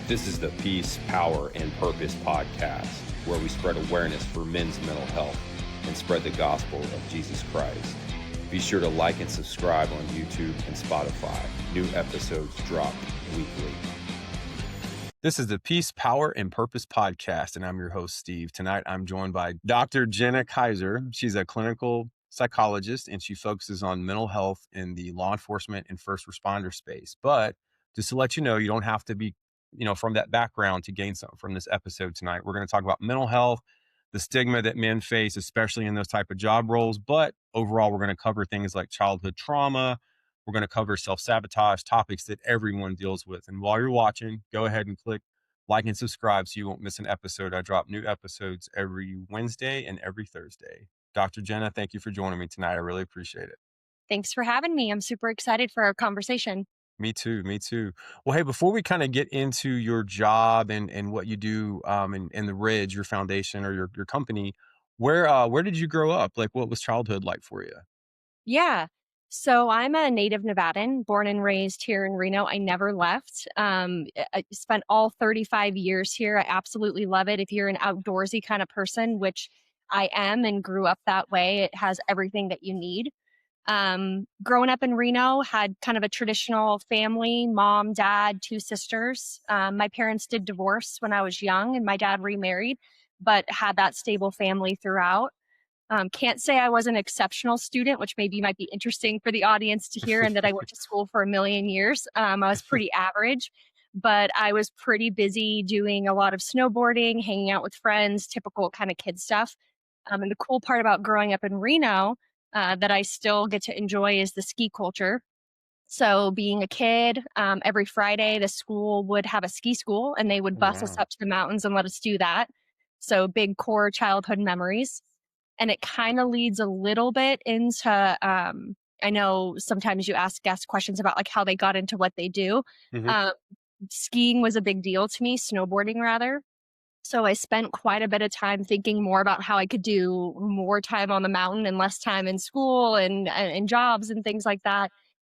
This is the Peace, Power, and Purpose podcast, where we spread awareness for men's mental health and spread the gospel of Jesus Christ. Be sure to like and subscribe on YouTube and Spotify. New episodes drop weekly. This is the Peace, Power, and Purpose podcast, and I'm your host, Steve. Tonight, I'm joined by Dr. Jena Kiser. She's a clinical psychologist, and she focuses on mental health in the law enforcement and first responder space. But just to let you know, you don't have to be from that background to gain something from this episode tonight. We're going to talk about mental health, the stigma that men face, especially in those type of job roles. But overall, we're going to cover things like childhood trauma. We're going to cover self-sabotage, topics that everyone deals with. And while you're watching, go ahead and click like and subscribe so you won't miss an episode. I drop new episodes every Wednesday and every Thursday. Dr. Jena, thank you for joining me tonight. I really appreciate it. Thanks for having me. I'm super excited for our conversation. Me too. Well, hey, before we kind of get into your job and what you do in the Ridge, your foundation or your company, where did you grow up? Like, what was childhood like for you? Yeah. So I'm a native Nevadan, born and raised here in Reno. I never left. I spent all 35 years here. I absolutely love it. If you're an outdoorsy kind of person, which I am and grew up that way, it has everything that you need. Growing up in Reno, had kind of a traditional family, mom, dad, two sisters. My parents did divorce when I was young and my dad remarried, but had that stable family throughout. Can't say I was an exceptional student, which maybe might be interesting for the audience to hear, and that I went to school for a million years. I was pretty average, but I was pretty busy doing a lot of snowboarding, hanging out with friends, typical kind of kid stuff. And the cool part about growing up in Reno that I still get to enjoy is the ski culture. So being a kid, every Friday, the school would have a ski school and they would bus us Wow. up to the mountains and let us do that. So big core childhood memories. And it kind of leads a little bit into, I know sometimes you ask guest questions about like how they got into what they do. Hmm. Um, Skiing was a big deal to me, snowboarding rather. So I spent quite a bit of time thinking more about how I could do more time on the mountain and less time in school and jobs and things like that.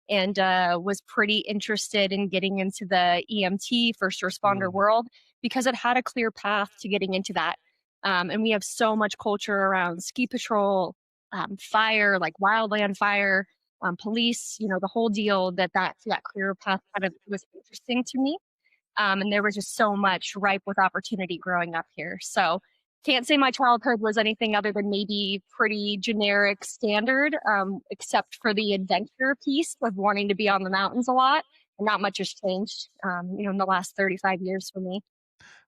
And was pretty interested in getting into the EMT first responder world because it had a clear path to getting into that. And we have so much culture around ski patrol, fire, like wildland fire, police, the whole deal that clear path kind of was interesting to me. And there was just so much ripe with opportunity growing up here. So can't say my childhood was anything other than maybe pretty generic standard, except for the adventure piece of wanting to be on the mountains a lot. And not much has changed, in the last 35 years for me.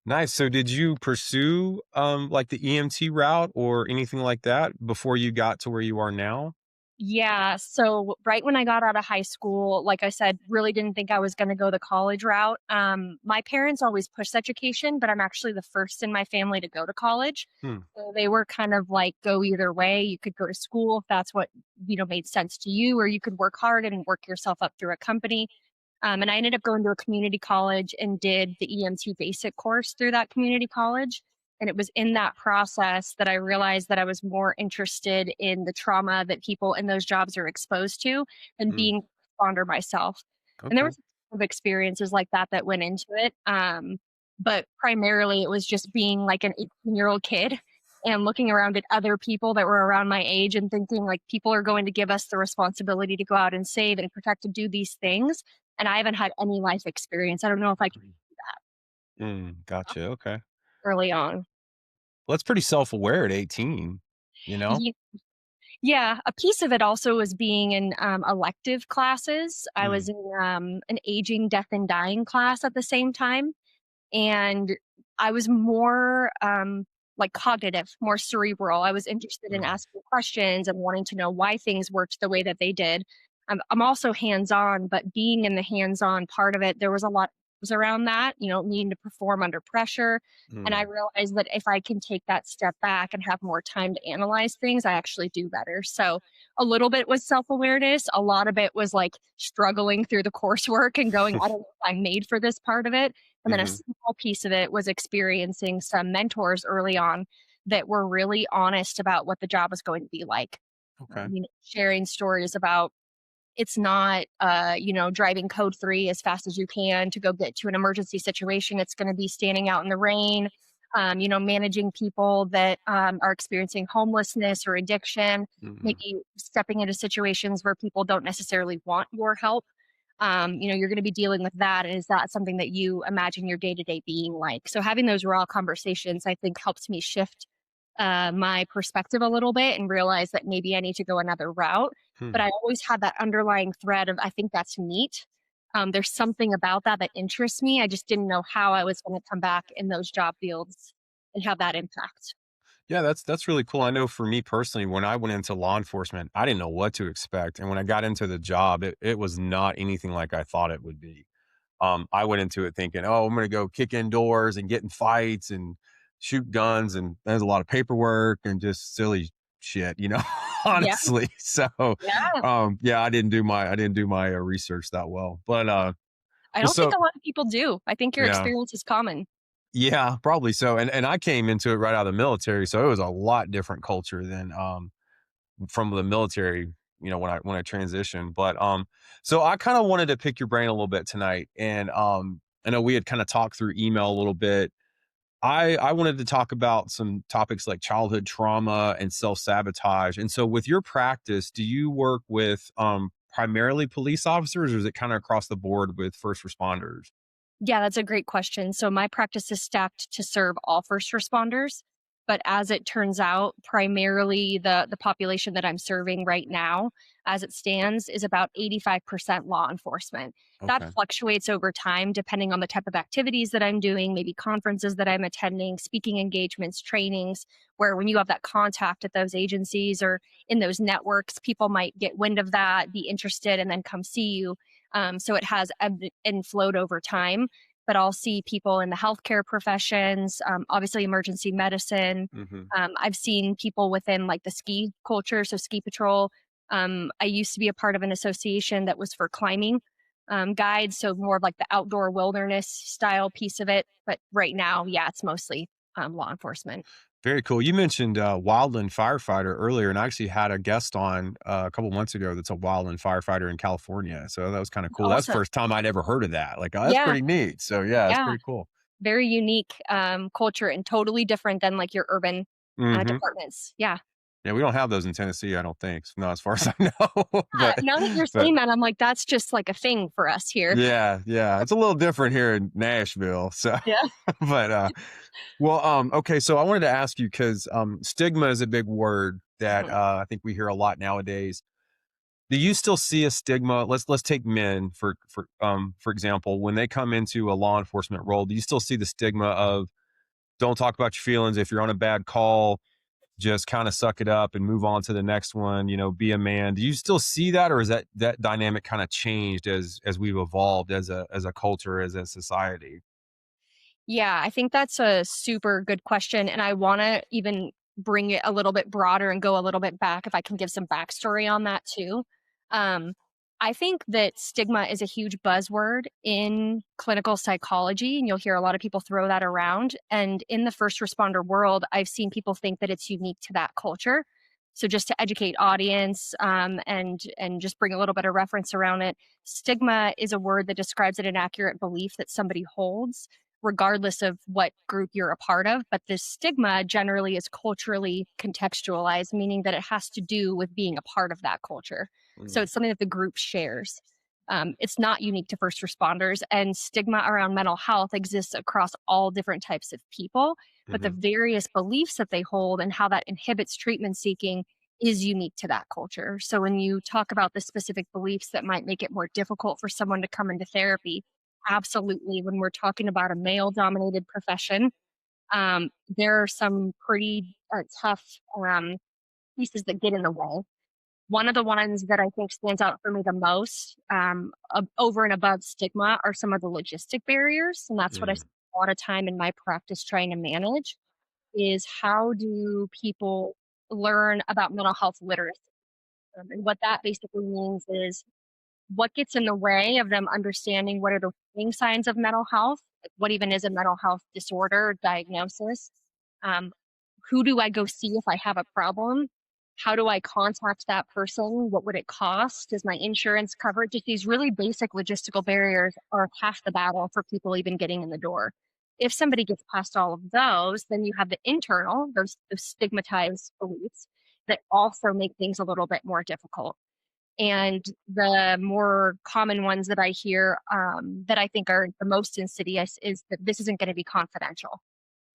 Nice. So did you pursue like the EMT route or anything like that before you got to where you are now? Yeah. So right when I got out of high school, like I said, really didn't think I was going to go the college route. My parents always pushed education, but I'm actually the first in my family to go to college. Hmm. So they were kind of like, go either way. You could go to school if that's what, made sense to you, or you could work hard and work yourself up through a company. And I ended up going to a community college and did the EMT basic course through that community college. And it was in that process that I realized that I was more interested in the trauma that people in those jobs are exposed to than Hmm. being a responder myself. And there Okay. was of experiences like that went into it. But primarily it was just being like an 18-year-old kid and looking around at other people that were around my age and thinking like people are going to give us the responsibility to go out and save and protect and do these things. And I haven't had any life experience. I don't know if I can do that Gotcha. Okay. early on. Well, that's pretty self-aware at 18, you know? Ye- Yeah, a piece of it also was being in elective classes. I Mm. was in an aging, death, and dying class at the same time. And I was more like cognitive, more cerebral. I was interested in Mm. asking questions and wanting to know why things worked the way that they did. I'm also hands on, but being in the hands on part of it, there was a lot was around that, needing to perform under pressure. And I Mm. realized that if I can take that step back and have more time to analyze things, I actually do better. So a little bit was self awareness. A lot of it was like struggling through the coursework and going, I don't know if I'm made for this part of it. And then a Mhm. small piece of it was experiencing some mentors early on that were really honest about what the job was going to be like. Okay. Sharing stories about It's not, driving code 3 as fast as you can to go get to an emergency situation. It's gonna be standing out in the rain, managing people that, are experiencing homelessness or addiction, Mhm. maybe stepping into situations where people don't necessarily want your help. You're gonna be dealing with that, and is that something that you imagine your day-to-day being like? So having those raw conversations, I think, helps me shift, my perspective a little bit and realize that maybe I need to go another route. But Hmm. I always had that underlying thread of, I think that's neat. There's something about that that interests me. I just didn't know how I was going to come back in those job fields and have that impact. Yeah, that's really cool. I know for me personally, when I went into law enforcement, I didn't know what to expect, and when I got into the job, it was not anything like I thought it would be. I went into it thinking, "Oh, I'm gonna go kick in doors and get in fights and shoot guns," and there's a lot of paperwork and just silly shit, Yeah, honestly. So, yeah. yeah, I didn't do my research that well, but I well, don't think so a lot of people do. I think your yeah, experience is common. yeah, probably so. And I came into it right out of the military, so it was a lot different culture than from the military, when I transitioned. But so I kind of wanted to pick your brain a little bit tonight. And I know we had kind of talked through email a little bit. I wanted to talk about some topics like childhood trauma and self-sabotage. And so with your practice, do you work with primarily police officers, or is it kind of across the board with first responders? Yeah, that's a great question. So my practice is staffed to serve all first responders, but as it turns out, primarily the population that I'm serving right now, as it stands, is about 85% law enforcement. That Okay. fluctuates over time depending on the type of activities that I'm doing, maybe conferences that I'm attending, speaking engagements, trainings, where when you have that contact at those agencies or in those networks, people might get wind of that, be interested, and then come see you. So it has ebbed and flowed over time, but I'll see people in the healthcare professions, obviously emergency medicine. Hmm. I've seen people within like the ski culture, so ski patrol. I used to be a part of an association that was for climbing guides, so more of like the outdoor wilderness style piece of it. But right now, yeah, it's mostly law enforcement. Very cool. You mentioned wildland firefighter earlier, and I actually had a guest on a couple months ago that's a wildland firefighter in California. So that was kind of cool. That's the Awesome. first time I'd ever heard of that. Like, oh, that's Yeah, pretty neat. So yeah, that's yeah. pretty cool. Very unique culture and totally different than like your urban Hmm. departments. Yeah. Yeah, we don't have those in Tennessee, I don't think. No, as far as I know. Yeah, but now that you're but saying that, I'm like, that's just like a thing for us here. yeah, yeah, it's a little different here in Nashville. So, Yeah. but well, okay. So I wanted to ask you because stigma is a big word that Mhm. I think we hear a lot nowadays. Do you still see a stigma? Let's take men for example, when they come into a law enforcement role, do you still see the stigma of don't talk about your feelings if you're on a bad call, just kind of suck it up and move on to the next one, be a man. Do you still see that, or is that dynamic kind of changed as we've evolved as a culture, as a society? Yeah, I think that's a super good question. And I want to even bring it a little bit broader and go a little bit back if I can give some backstory on that too. Um, I think that stigma is a huge buzzword in clinical psychology, and you'll hear a lot of people throw that around. And in the first responder world, I've seen people think that it's unique to that culture. So just to educate audience and just bring a little bit of reference around it, stigma is a word that describes an inaccurate belief that somebody holds regardless of what group you're a part of. But this stigma generally is culturally contextualized, meaning that it has to do with being a part of that culture. So Mm, it's something that the group shares. It's not unique to first responders, and stigma around mental health exists across all different types of people. But the mhm, various beliefs that they hold and how that inhibits treatment seeking is unique to that culture. So when you talk about the specific beliefs that might make it more difficult for someone to come into therapy, absolutely. When we're talking about a male dominated profession, there are some pretty tough pieces that get in the way. One of the ones that I think stands out for me the most, over and above stigma, are some of the logistic barriers. And that's what I mm, spend a lot of time in my practice trying to manage is how do people learn about mental health literacy? And what that basically means is what gets in the way of them understanding what are the warning signs of mental health, like what even is a mental health disorder or diagnosis, um, who do I go see if I have a problem, How do I contact that person? What would it cost? Does my insurance cover it? Just these really basic logistical barriers are half the battle for people even getting in the door. If somebody gets past all of those, then you have the internal, those stigmatized beliefs that also make things a little bit more difficult. And the more common ones that I hear that I think are the most insidious is that this isn't going to be confidential.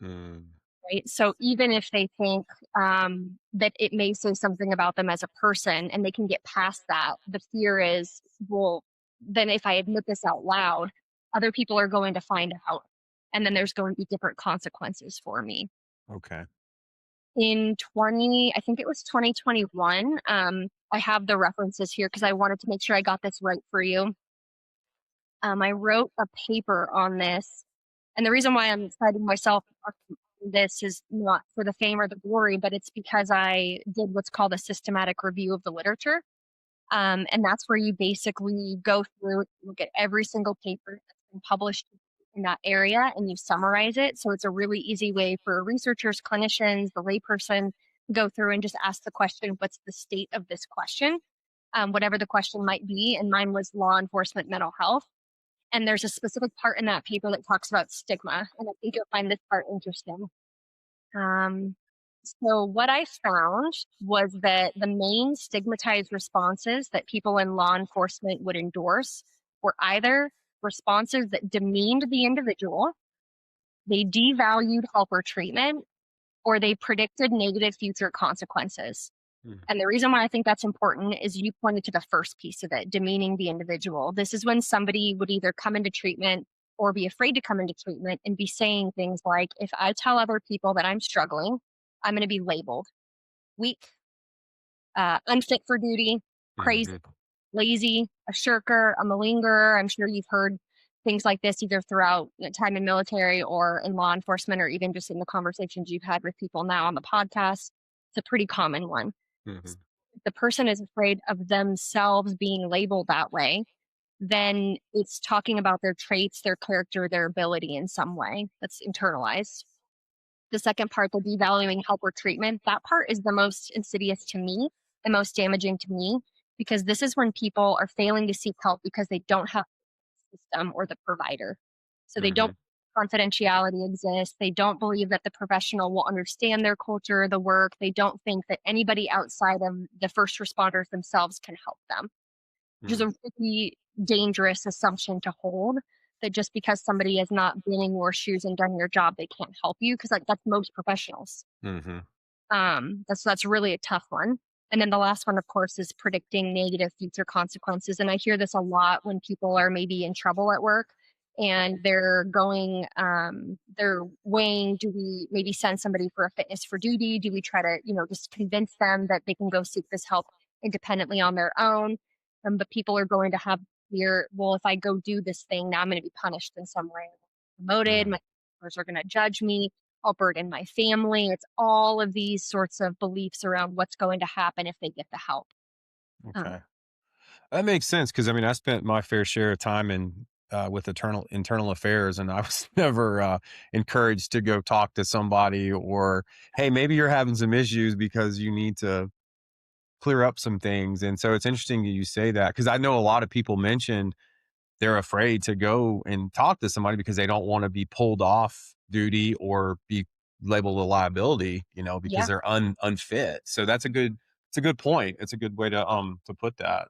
Mm. Right. So even if they think that it may say something about them as a person and they can get past that, the fear is, well, then if I admit this out loud, other people are going to find out. And then there's going to be different consequences for me. Okay. In I think it was 2021, I have the references here because I wanted to make sure I got this right for you. I wrote a paper on this. And the reason why I'm citing myself on this is not for the fame or the glory, but it's because I did what's called a systematic review of the literature. And that's where you basically go through, look at every single paper that's been published in that area and you summarize it. So it's a really easy way for researchers, clinicians, the layperson to go through and just ask the question, what's the state of this question? Whatever the question might be. And mine was law enforcement mental health. And there's a specific part in that paper that talks about stigma. And I think you'll find this part interesting. Um, so, what I found was that the main stigmatized responses that people in law enforcement would endorse were either responses that demeaned the individual, they devalued help or treatment, or they predicted negative future consequences. Mm. And the reason why I think that's important is you pointed to the first piece of it, demeaning the individual. This is when somebody would either come into treatment or be afraid to come into treatment and be saying things like, if I tell other people that I'm struggling, I'm going to be labeled weak, unfit for duty, crazy, Mhm. lazy, a shirker, a malingerer. I'm sure you've heard things like this either throughout time in military or in law enforcement, or even just in the conversations you've had with people now on the podcast. It's a pretty common one. Mhm. The person is afraid of themselves being labeled that way, then it's talking about their traits, their character, their ability in some way that's internalized. The second part, the devaluing help or treatment, that part is the most insidious to me, the most damaging to me, because this is when people are failing to seek help because they don't have the system or the provider. So they don't Mhm. confidentiality exists. They don't believe that the professional will understand their culture, the work. They don't think that anybody outside of the first responders themselves can help them, which is Mm. a really dangerous assumption to hold, that just because somebody has not been in your shoes and done your job, they can't help you. Because like that's most professionals. Mhm. That's really a tough one. And then the last one, of course, is predicting negative future consequences. And I hear this a lot when people are maybe in trouble at work and they're weighing, do we maybe send somebody for a fitness for duty? Do we try to, just convince them that they can go seek this help independently on their own? But people are going to have fear, well, if I go do this thing, now I'm going to be punished in some way. Promoted, Mm. my coworkers are going to judge me. I'll burden my family. It's all of these sorts of beliefs around what's going to happen if they get the help. Um, Okay. That makes sense because I mean, I spent my fair share of time in with internal affairs, and I was never encouraged to go talk to somebody or, hey, maybe you're having some issues because you need to clear up some things. And so it's interesting that you say that because I know a lot of people mentioned they're afraid to go and talk to somebody because they don't want to be pulled off duty or be labeled a liability, because yeah. they're unfit. So it's a good point. It's a good way to put that.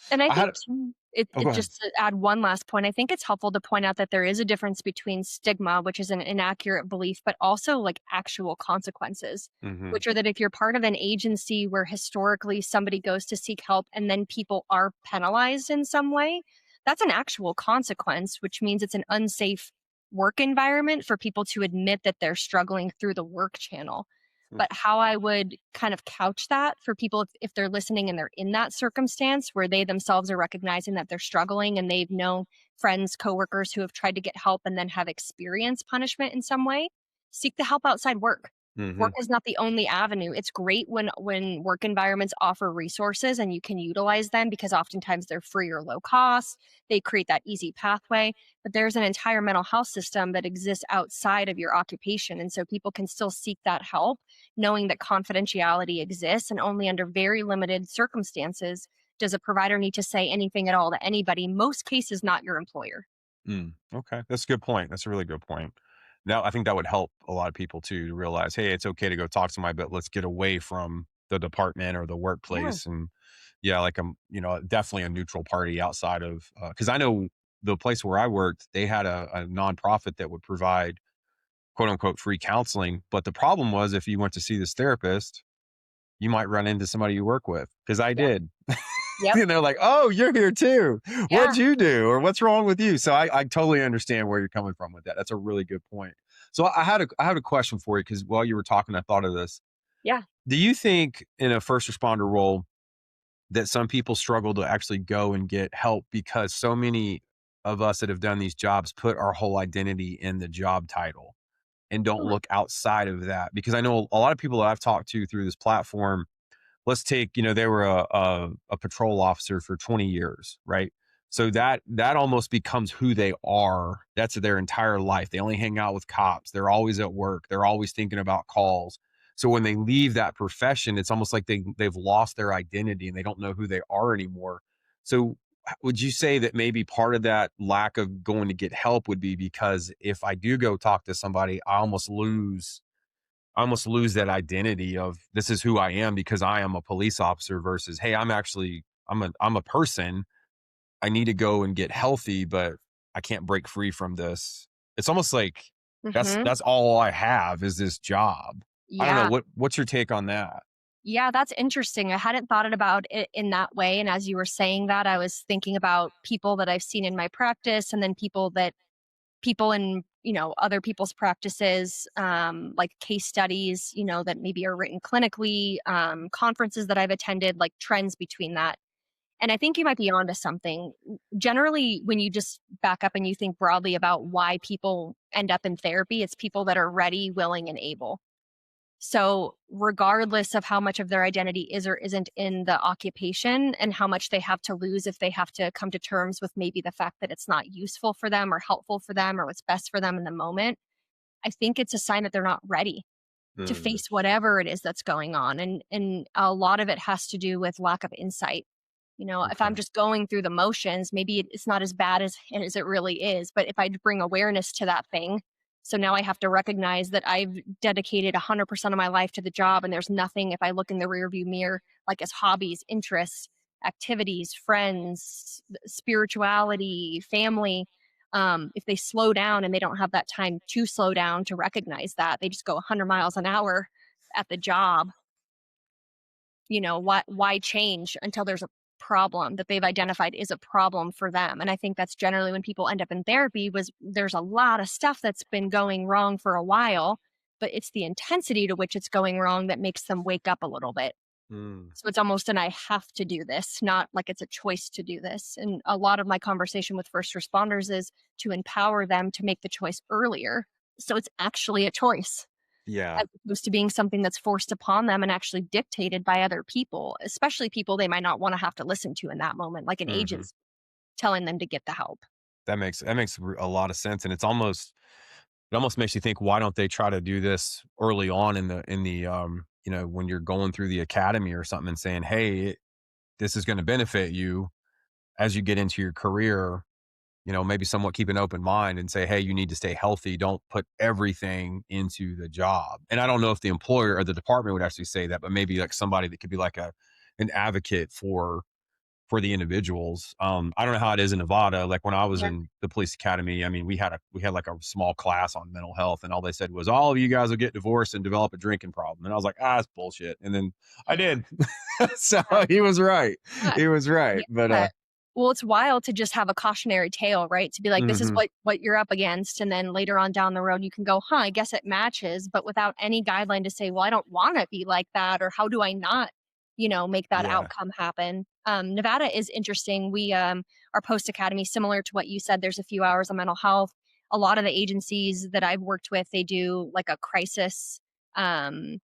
And I I think had too, Oh, go it ahead. just to add one last point, I think it's helpful to point out that there is a difference between stigma, which is an inaccurate belief, but also like actual consequences, Mhm. which are that if you're part of an agency where historically somebody goes to seek help and then people are penalized in some way, that's an actual consequence, which means it's an unsafe work environment for people to admit that they're struggling through the work channel. Mm. But how I would kind of couch that for people if they're listening and they're in that circumstance where they themselves are recognizing that they're struggling and they've known friends, coworkers who have tried to get help and then have experienced punishment in some way, seek the help outside work. Hmm. Work is not the only avenue. It's great when work environments offer resources and you can utilize them because oftentimes they're free or low cost. They create that easy pathway, but there's an entire mental health system that exists outside of your occupation. And so people can still seek that help, knowing that confidentiality exists and only under very limited circumstances does a provider need to say anything at all to anybody, most cases not your employer. Okay, that's a good point. That's a really good point. Now, I think that would help a lot of people too to realize, hey, it's okay to go talk to somebody, but let's get away from the department or the Yeah. workplace. And yeah, like I'm, definitely a neutral party outside of, because I know the place where I worked, they had a nonprofit that would provide quote unquote free counseling. But the problem was if you went to see this therapist, you might run into somebody you work with because I Yep. did. Yep. And they're like, "Oh, you're here too. Yeah. What'd you do? Or what's wrong with you?" So I totally understand where you're coming from with that. That's a really good point. So I had a question for you because while you were talking, I thought of this. Yeah. Do you think in a first responder role that some people struggle to actually go and get help because so many of us that have done these jobs put our whole identity in the job title and don't Hmm. look outside of that? Because I know a lot of people that I've talked to through this platform, let's take, they were a patrol officer for 20 years, right? So that almost becomes who they are. That's their entire life. They only hang out with cops. They're always at work. They're always thinking about calls. So when they leave that profession, it's almost like they've lost their identity and they don't know who they are anymore. So would you say that maybe part of that lack of going to get help would be because if I do go talk to somebody, I almost lose that identity of this is who I am because I am a police officer versus, hey, I'm a person. I need to go and get healthy, but I can't break free from this. It's almost like that's Hmm. that's all I have is this job. I don't know. Yeah. What's your take on that? Yeah, that's interesting. I hadn't thought about it in that way. And as you were saying that, I was thinking about people that I've seen in my practice and then people in, other people's practices, like case studies, that maybe are written clinically, conferences that I've attended, like trends between that. And I think you might be onto something. Generally, when you just back up and you think broadly about why people end up in therapy, it's people that are ready, willing, and able. So, regardless of how much of their identity is or isn't in the occupation and how much they have to lose if they have to come to terms with maybe the fact that it's not useful for them or helpful for them or what's best for them in the moment, I think it's a sign that they're not ready to Mm, face whatever it is that's going on. And a lot of it has to do with lack of insight. If I'm okay. just going through the motions, maybe it's not as bad as it really is. But if I bring awareness to that thing, so now I have to recognize that I've dedicated 100% of my life to the job, and there's nothing if I look in the rearview mirror, like as hobbies, interests, activities, friends, spirituality, family. If they slow down and they don't have that time to slow down to recognize that, they just go 100 miles an hour at the job. Why change until there's a problem that they've identified is a problem for them? And I think that's generally when people end up in therapy was there's a lot of stuff that's been going wrong for a while, but it's the intensity to which it's going wrong that makes them wake up a little bit. Mm, So it's almost an I have to do this, not like it's a choice to do this. And a lot of my conversation with first responders is to empower them to make the choice earlier. So it's actually a choice yeah. as opposed to being something that's forced upon them and actually dictated by other people, especially people they might not want to have to listen to in that moment, like an Hmm. agent's telling them to get the help. That makes a lot of sense, and it almost makes you think, why don't they try to do this early on in the when you're going through the academy or something and saying, hey, this is going to benefit you as you get into your career, maybe somewhat keep an open mind and say, hey, you need to stay healthy. Don't put everything into the job. And I don't know if the employer or the department would actually say that, but maybe like somebody that could be like an advocate for the individuals. I don't know how it is in Nevada. Like when I was Yeah. in the police academy, I mean, we had like a small class on mental health, and all they said was, "All of you guys will get divorced and develop a drinking problem." And I was like, "Ah, that's bullshit." And then I did. So Yeah. he was right. Yeah. He was right. But Yeah. Well, it's wild to just have a cautionary tale, right? To be like, this is hmm what you're up against. And then later on down the road, you can go, huh, I guess it matches, but without any guideline to say, well, I don't want to be like that, or how do I not, make that yeah. outcome happen? Nevada is interesting. Our post academy, similar to what you said, there's a few hours on mental health. A lot of the agencies that I've worked with, they do like a crisis um,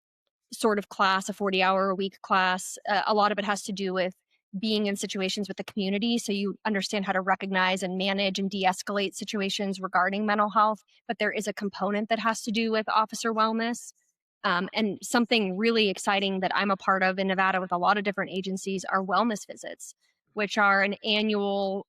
sort of class, a 40-hour-a-week class. A lot of it has to do with being in situations with the community. So you understand how to recognize and manage and de escalate situations regarding mental health. But there is a component that has to do with officer wellness. And something really exciting that I'm a part of in Nevada with a lot of different agencies are wellness visits, which are an annual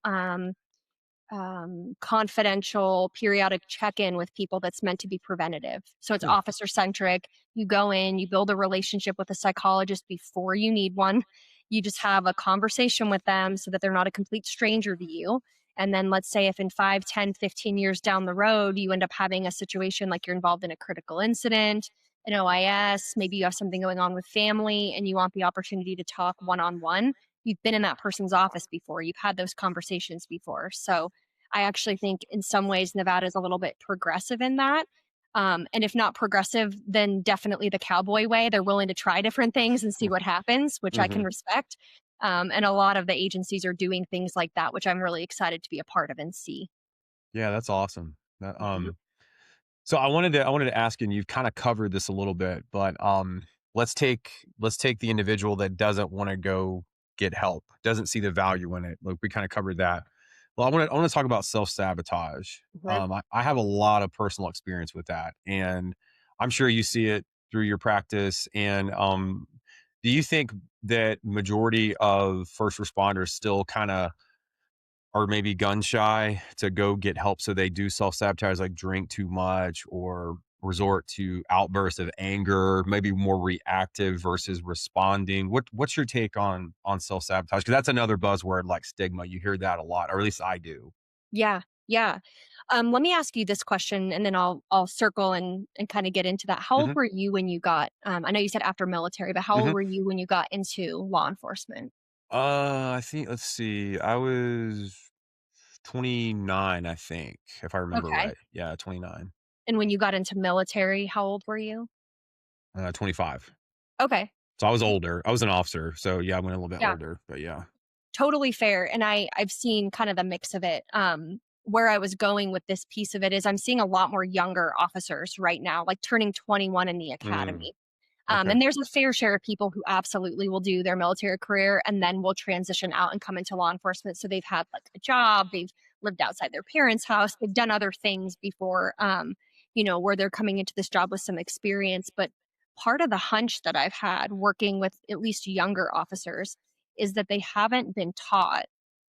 confidential periodic check-in with people that's meant to be preventative. So it's Hmm. officer centric. You go in, you build a relationship with a psychologist before you need one. You just have a conversation with them so that they're not a complete stranger to you. And then let's say if in 5, 10, 15 years down the road, you end up having a situation like you're involved in a critical incident, an OIS, maybe you have something going on with family and you want the opportunity to talk one-on-one, you've been in that person's office before. You've had those conversations before. So I actually think in some ways Nevada is a little bit progressive in that. And if not progressive, then definitely the cowboy way. They're willing to try different things and see what happens, which I can Mm-hmm. respect. And a lot of the agencies are doing things like that, which I'm really excited to be a part of and see. Yeah, that's awesome. Mhm. So I wanted to ask you, and you've kind of covered this a little bit, but let's take the individual that doesn't want to go get help, doesn't see the value in it. Like we kind of covered that. Well, I want to talk about self-sabotage. Mhm. I have a lot of personal experience with that, and I'm sure you see it through your practice. And do you think that majority of first responders still kind of are maybe gun shy to go get help, so they do self-sabotage, like drink too much or resort to outbursts of anger, maybe more reactive versus responding? What's your take on self-sabotage? Because that's another buzzword like stigma. You hear that a lot, or at least I do. Yeah, yeah. Let me ask you this question, and then I'll circle and kind of get into that. How old Hmm. were you when you got? I know you said after military, but how old Hmm. were you when you got into law enforcement? I think, let's see, I was 29, I think, if I remember Okay. right. Yeah, 29. And when you got into military, how old were you? 25. Okay. So I was older. I was an officer. So yeah, I went a little bit Yeah. older, but yeah. Totally fair, and I've seen kind of the mix of it. Where I was going with this piece of it is I'm seeing a lot more younger officers right now, like turning 21 in the Mm, academy. okay. And there's a fair share of people who absolutely will do their military career and then will transition out and come into law enforcement. So they've had like a job, they've lived outside their parents' house, they've done other things before, where they're coming into this job with some experience. But part of the hunch that I've had working with at least younger officers is that they haven't been taught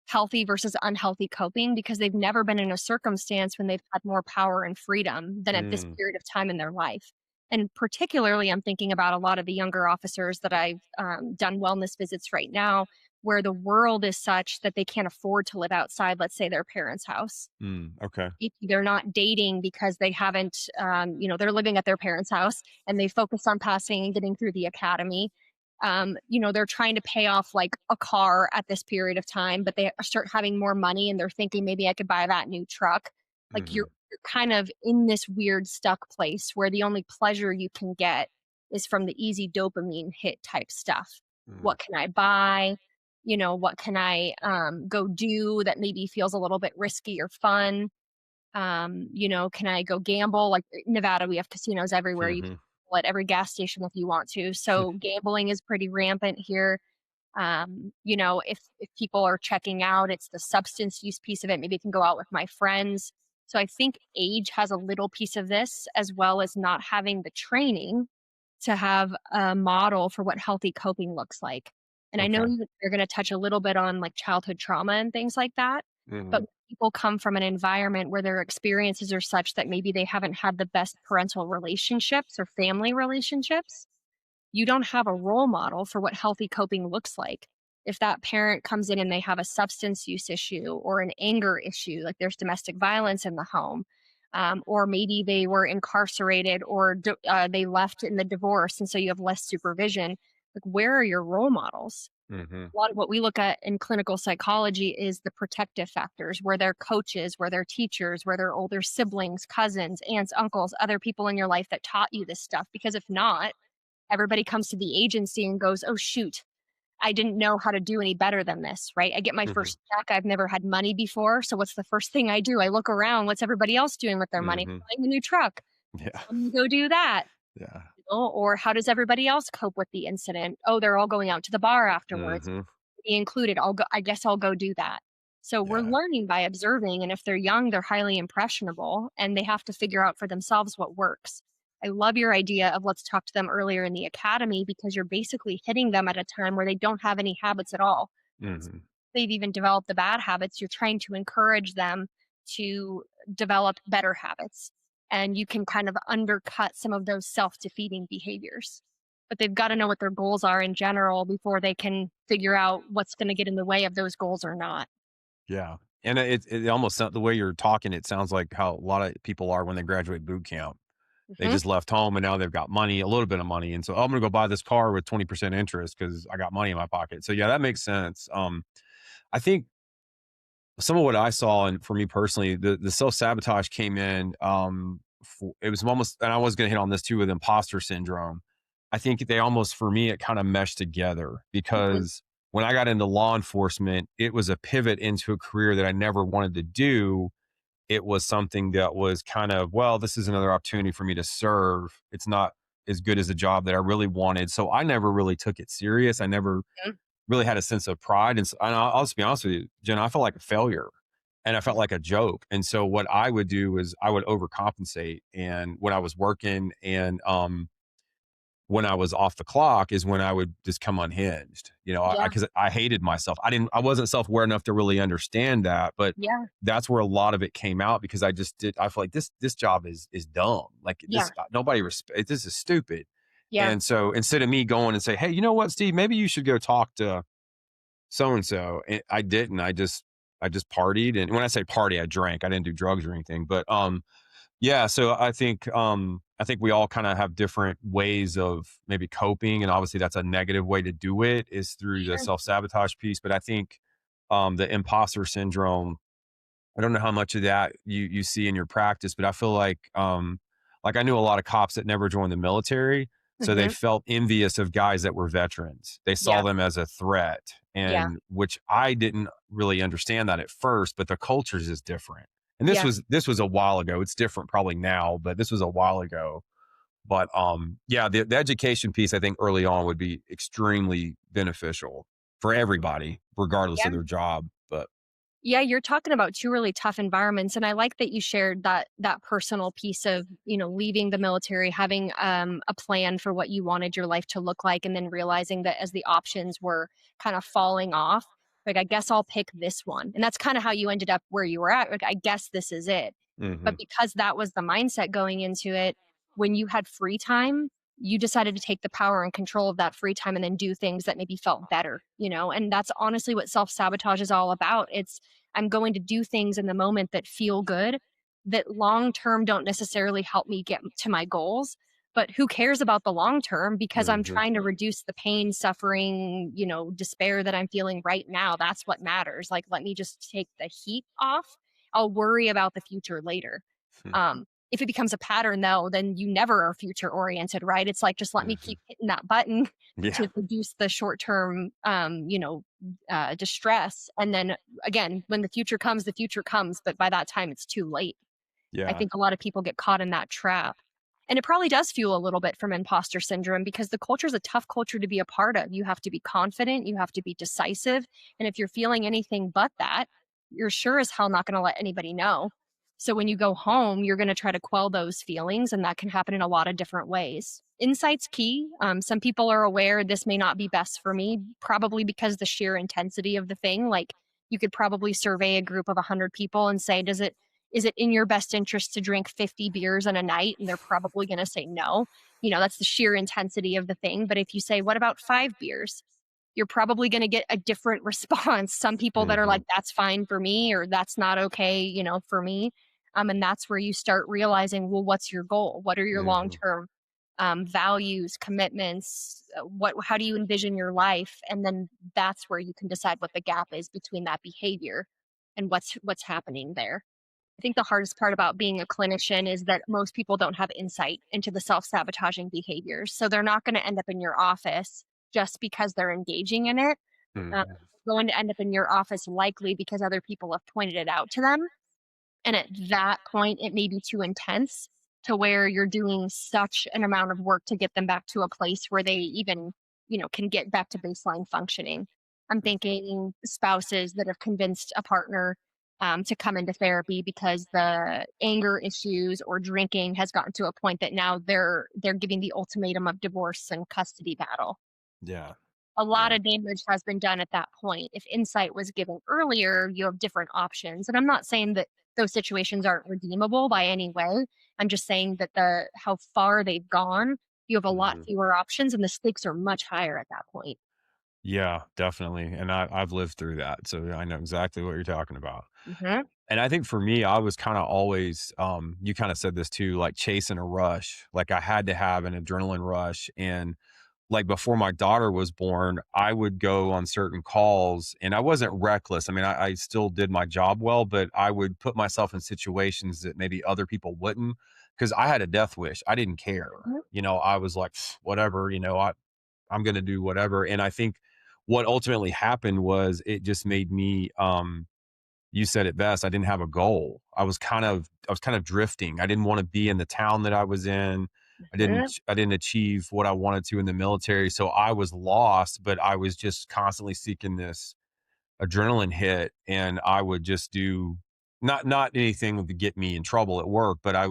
healthy versus unhealthy coping because they've never been in a circumstance when they've had more power and freedom than at this Mm, period of time in their life. And particularly, I'm thinking about a lot of the younger officers that I've done wellness visits right now, where the world is such that they can't afford to live outside, let's say, their parents' house. okay. If they're not dating because they haven't, they're living at their parents' house and they focus on passing and getting through the academy. They're trying to pay off like a car at this period of time, but they start having more money and they're thinking maybe I could buy that new truck. Like Mhm, you're kind of in this weird stuck place where the only pleasure you can get is from the easy dopamine hit type stuff. mm, What can I buy? What can I go do that maybe feels a little bit risky or fun? Can I go gamble? Like Nevada, we have casinos everywhere. You can mhm, gamble at every gas station if you want to. So gambling is pretty rampant here. If people are checking out, it's the substance use piece of it. Maybe I can go out with my friends. So I think age has a little piece of this, as well as not having the training to have a model for what healthy coping looks like. And I know okay. you're going to touch a little bit on like childhood trauma and things like that, but Mhm, when people come from an environment where their experiences are such that maybe they haven't had the best parental relationships or family relationships, you don't have a role model for what healthy coping looks like. If that parent comes in and they have a substance use issue or an anger issue, like there's domestic violence in the home, or maybe they were incarcerated or they left in the divorce, and so you have less supervision. Like, where are your role models? mhm, A lot of what we look at in clinical psychology is the protective factors, where they're coaches, where they're teachers, where they're older siblings, cousins, aunts, uncles, other people in your life that taught you this stuff. Because if not, everybody comes to the agency and goes, "Oh, shoot, I didn't know how to do any better than this," right? I get my mhm, first check. I've never had money before. So what's the first thing I do? I look around. What's everybody else doing with their money? mhm. Buying a new truck. Yeah, Let me go do that. yeah. Or how does everybody else cope with the incident? Oh, they're all going out to the bar afterwards. Mhm. Me included. I guess I'll go do that. So we're Yeah. learning by observing, and if they're young, they're highly impressionable and they have to figure out for themselves what works. I love your idea of let's talk to them earlier in the academy because you're basically hitting them at a time where they don't have any habits at all. Mhm. They've even developed the bad habits. You're trying to encourage them to develop better habits. And you can kind of undercut some of those self defeating behaviors. But they've got to know what their goals are in general before they can figure out what's going to get in the way of those goals or not. Yeah. And it almost the way you're talking, it sounds like how a lot of people are when they graduate boot camp. They Hmm. just left home and now they've got money, a little bit of money. And so, "Oh, I'm gonna go buy this car with 20% interest because I got money in my pocket." So yeah, that makes sense. I think some of what I saw, and for me personally, the self-sabotage came in, it was almost, and I was gonna hit on this too with imposter syndrome. I think they almost, for me, it kind of meshed together Hmm. because when I got into law enforcement, it was a pivot into a career that I never wanted to do. It was something that was kind of, well, this is another opportunity for me to serve. It's not as good as a job that I really wanted. So I never really took it serious. I never really had a sense of pride. And I'll just be honest with you, Jen, I felt like a failure and I felt like a joke. And so what I would do is I would overcompensate. And when I was working and when I was off the clock is when I would just come unhinged, Yeah. because I hated myself. I wasn't self aware enough to really understand that, but Yeah. that's where a lot of it came out because I feel like this job is dumb. Like Yeah. nobody respect, this is stupid. Yeah. And so instead of me going and say, "Hey, you know what, Steve, maybe you should go talk to so and so," I didn't. I just partied. And when I say party, I drank. I didn't do drugs or anything. But yeah, so I think we all kind of have different ways of maybe coping, and obviously that's a negative way to do it is through the Sure. self-sabotage piece, but I think the imposter syndrome, I don't know how much of that you see in your practice, but I feel like I knew a lot of cops that never joined the military, so they Hmm. felt envious of guys that were veterans. They saw Yeah. them as a threat, Yeah. and which I didn't really understand that at first, but the cultures is different. And this Yeah. was this was a while ago. It's different probably now, but this was a while ago. But yeah, the education piece I think early on would be extremely beneficial for everybody, regardless of Yeah. their job. But Yeah, you're talking about two really tough environments, and I like that you shared that personal piece of, leaving the military, having a plan for what you wanted your life to look like, and then realizing that as the options were kind of falling off, like I guess I'll pick this one. And that's kind of how you ended up where you were at. Like I guess this is it. But mhm, because that was the mindset going into it, when you had free time, you decided to take the power and control of that free time and then do things that maybe felt better, And that's honestly what self-sabotage is all about. It's I'm going to do things in the moment that feel good, that long term don't necessarily help me get to my goals. But who cares about the long term because I'm mhm, trying to reduce the pain, suffering, despair that I'm feeling right now. That's what matters. Like, let me just take the heat off. I'll worry about the future later. hmm, If it becomes a pattern, though, then you never are future oriented, right? It's like, just let me mhm. keep hitting that button Yeah, to reduce the short term, distress. And then again, when the future comes, the future comes. But by that time, it's too late. I yeah, think a lot of people get caught in that trap. And it probably does fuel a little bit from imposter syndrome because the culture is a tough culture to be a part of. You have to be confident, you have to be decisive. And if you're feeling anything but that, you're sure as hell not going to let anybody know. So when you go home, you're going to try to quell those feelings, and that can happen in a lot of different ways. Insight's key. Some people are aware this may not be best for me, probably because the sheer intensity of the thing. Like you could probably survey a group of 100 people and say, is it in your best interest to drink 50 beers in a night? And they're probably going to say no. That's the sheer intensity of the thing. But if you say, what about 5 beers? You're probably going to get a different response. Some people that are mhm, like, that's fine for me, or that's not okay, for me. And that's where you start realizing, well, what's your goal? What are your long mhm. term values, commitments? How do you envision your life? And then that's where you can decide what the gap is between that behavior and what's happening there. I think the hardest part about being a clinician is that most people don't have insight into the self sabotaging behaviors. So they're not going to end up in your office just because they're engaging in it. Mhm. They're going to end up in your office likely because other people have pointed it out to them. And at that point, it may be too intense to where you're doing such an amount of work to get them back to a place where they even, can get back to baseline functioning. I'm thinking spouses that have convinced a partner to come into therapy because the anger issues or drinking has gotten to a point that now they're giving the ultimatum of divorce and custody battle. Yeah. A lot Yeah. of damage has been done at that point. If insight was given earlier, you have different options. And I'm not saying that those situations aren't redeemable by any way. I'm just saying that the how far they've gone, you have a lot Mhm. fewer options and the stakes are much higher at that point. Yeah, definitely. And I've lived through that. So I know exactly what you're talking about. Mhm. And I think for me, I was kind of always, you kind of said this too, like chasing a rush. Like I had to have an adrenaline rush. And like before my daughter was born, I would go on certain calls and I wasn't reckless. I mean, I still did my job well, but I would put myself in situations that maybe other people wouldn't because I had a death wish. I didn't care. Mhm. I was like, whatever, I'm going to do whatever. And I think what ultimately happened was it just made me, you said it best. I didn't have a goal. I was kind of drifting. I didn't want to be in the town that I was in. Mhm. I didn't achieve what I wanted to in the military. So I was lost, but I was just constantly seeking this adrenaline hit and I would just do not anything to get me in trouble at work, but I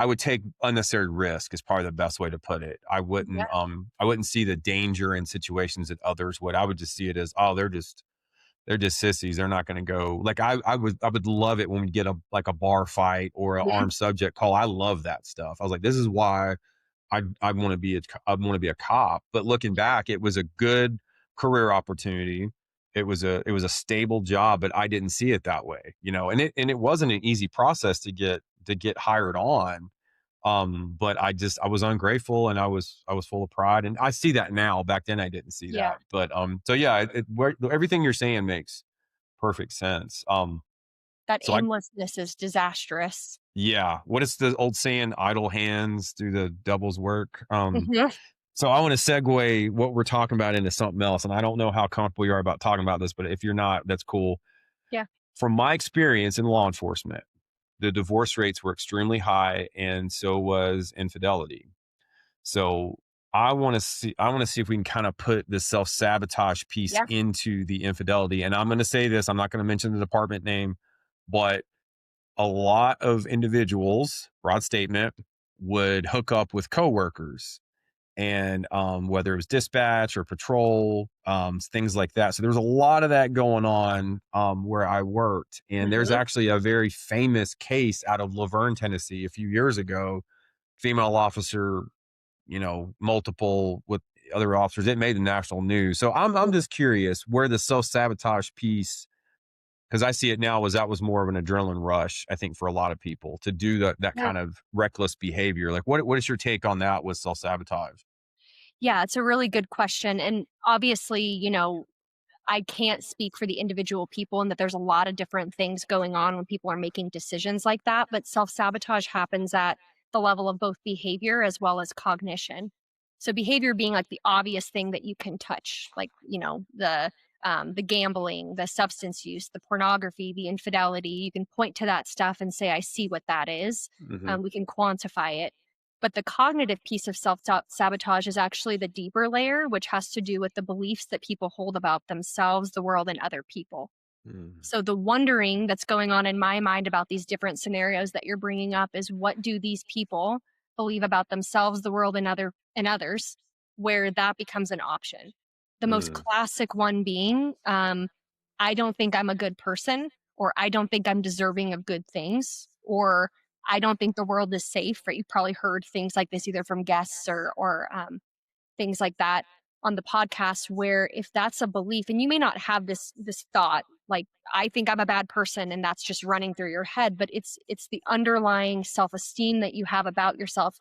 would take unnecessary risk is probably the best way to put it. Yeah. I wouldn't see the danger in situations that others would. I would just see it as, oh, they're just sissies. They're not going to go. Like I would love it when we get a bar fight or an Mhm. armed subject call. I love that stuff. I was like, this is why I want to be a cop. But looking Yeah. back, it was a good career opportunity. It was a stable job, but I didn't see it that way, and it wasn't an easy process to get hired on. But I was ungrateful and I was full of pride. And I see that now. Back then I didn't see Yeah. that. But so yeah, everything you're saying makes perfect sense. That So I aimlessness is disastrous. Yeah. What is the old saying? Idle hands do the devil's work. Mhm. So I want to segue what we're talking about into something else. And I don't know how comfortable you are about talking about this, but if you're not, that's cool. Yeah. From my experience in law enforcement, the divorce rates were extremely high, and so was infidelity. So I want to see if we can kind of put the self-sabotage piece Yeah. into the infidelity. And I'm going to say this, I'm not going to mention the department name, but a lot of individuals, broad statement, would hook up with coworkers and whether it was dispatch or patrol, things like that. So there was a lot of that going on where I worked. And there's Mhm. actually a very famous case out of Laverne, Tennessee, a few years ago. Female officer, multiple with other officers. It made the national news. So I'm Yeah. just curious where the self sabotage piece, because I see it now as that was more of an adrenaline rush. I think for a lot of people to do that Yeah. kind of reckless behavior. Like what is your take on that with self sabotage? Yeah, it's a really good question. And obviously, I can't speak for the individual people and that there's a lot of different things going on when people are making decisions like that. But self sabotage happens at the level of both behavior as well as cognition. So behavior being like the obvious thing that you can touch, like the gambling, the substance use, the pornography, the infidelity. You can point to that stuff and say, "I see what that is." Hmm. We can quantify it. But the cognitive piece of self sabotage is actually the deeper layer, which has to do with the beliefs that people hold about themselves, the world, and other people. Mm, So the wondering that's going on in my mind about these different scenarios that you're bringing up is what do these people believe about themselves, the world, and others, where that becomes an option. The most mm, classic one being, I don't think I'm a good person, or I don't think I'm deserving of good things, or I don't think the world is safe. Right? You've probably heard things like this either from guests or things like that on the podcast where if that's a belief and you may not have this thought like I think I'm a bad person and that's just running through your head, but it's the underlying self-esteem that you have about yourself,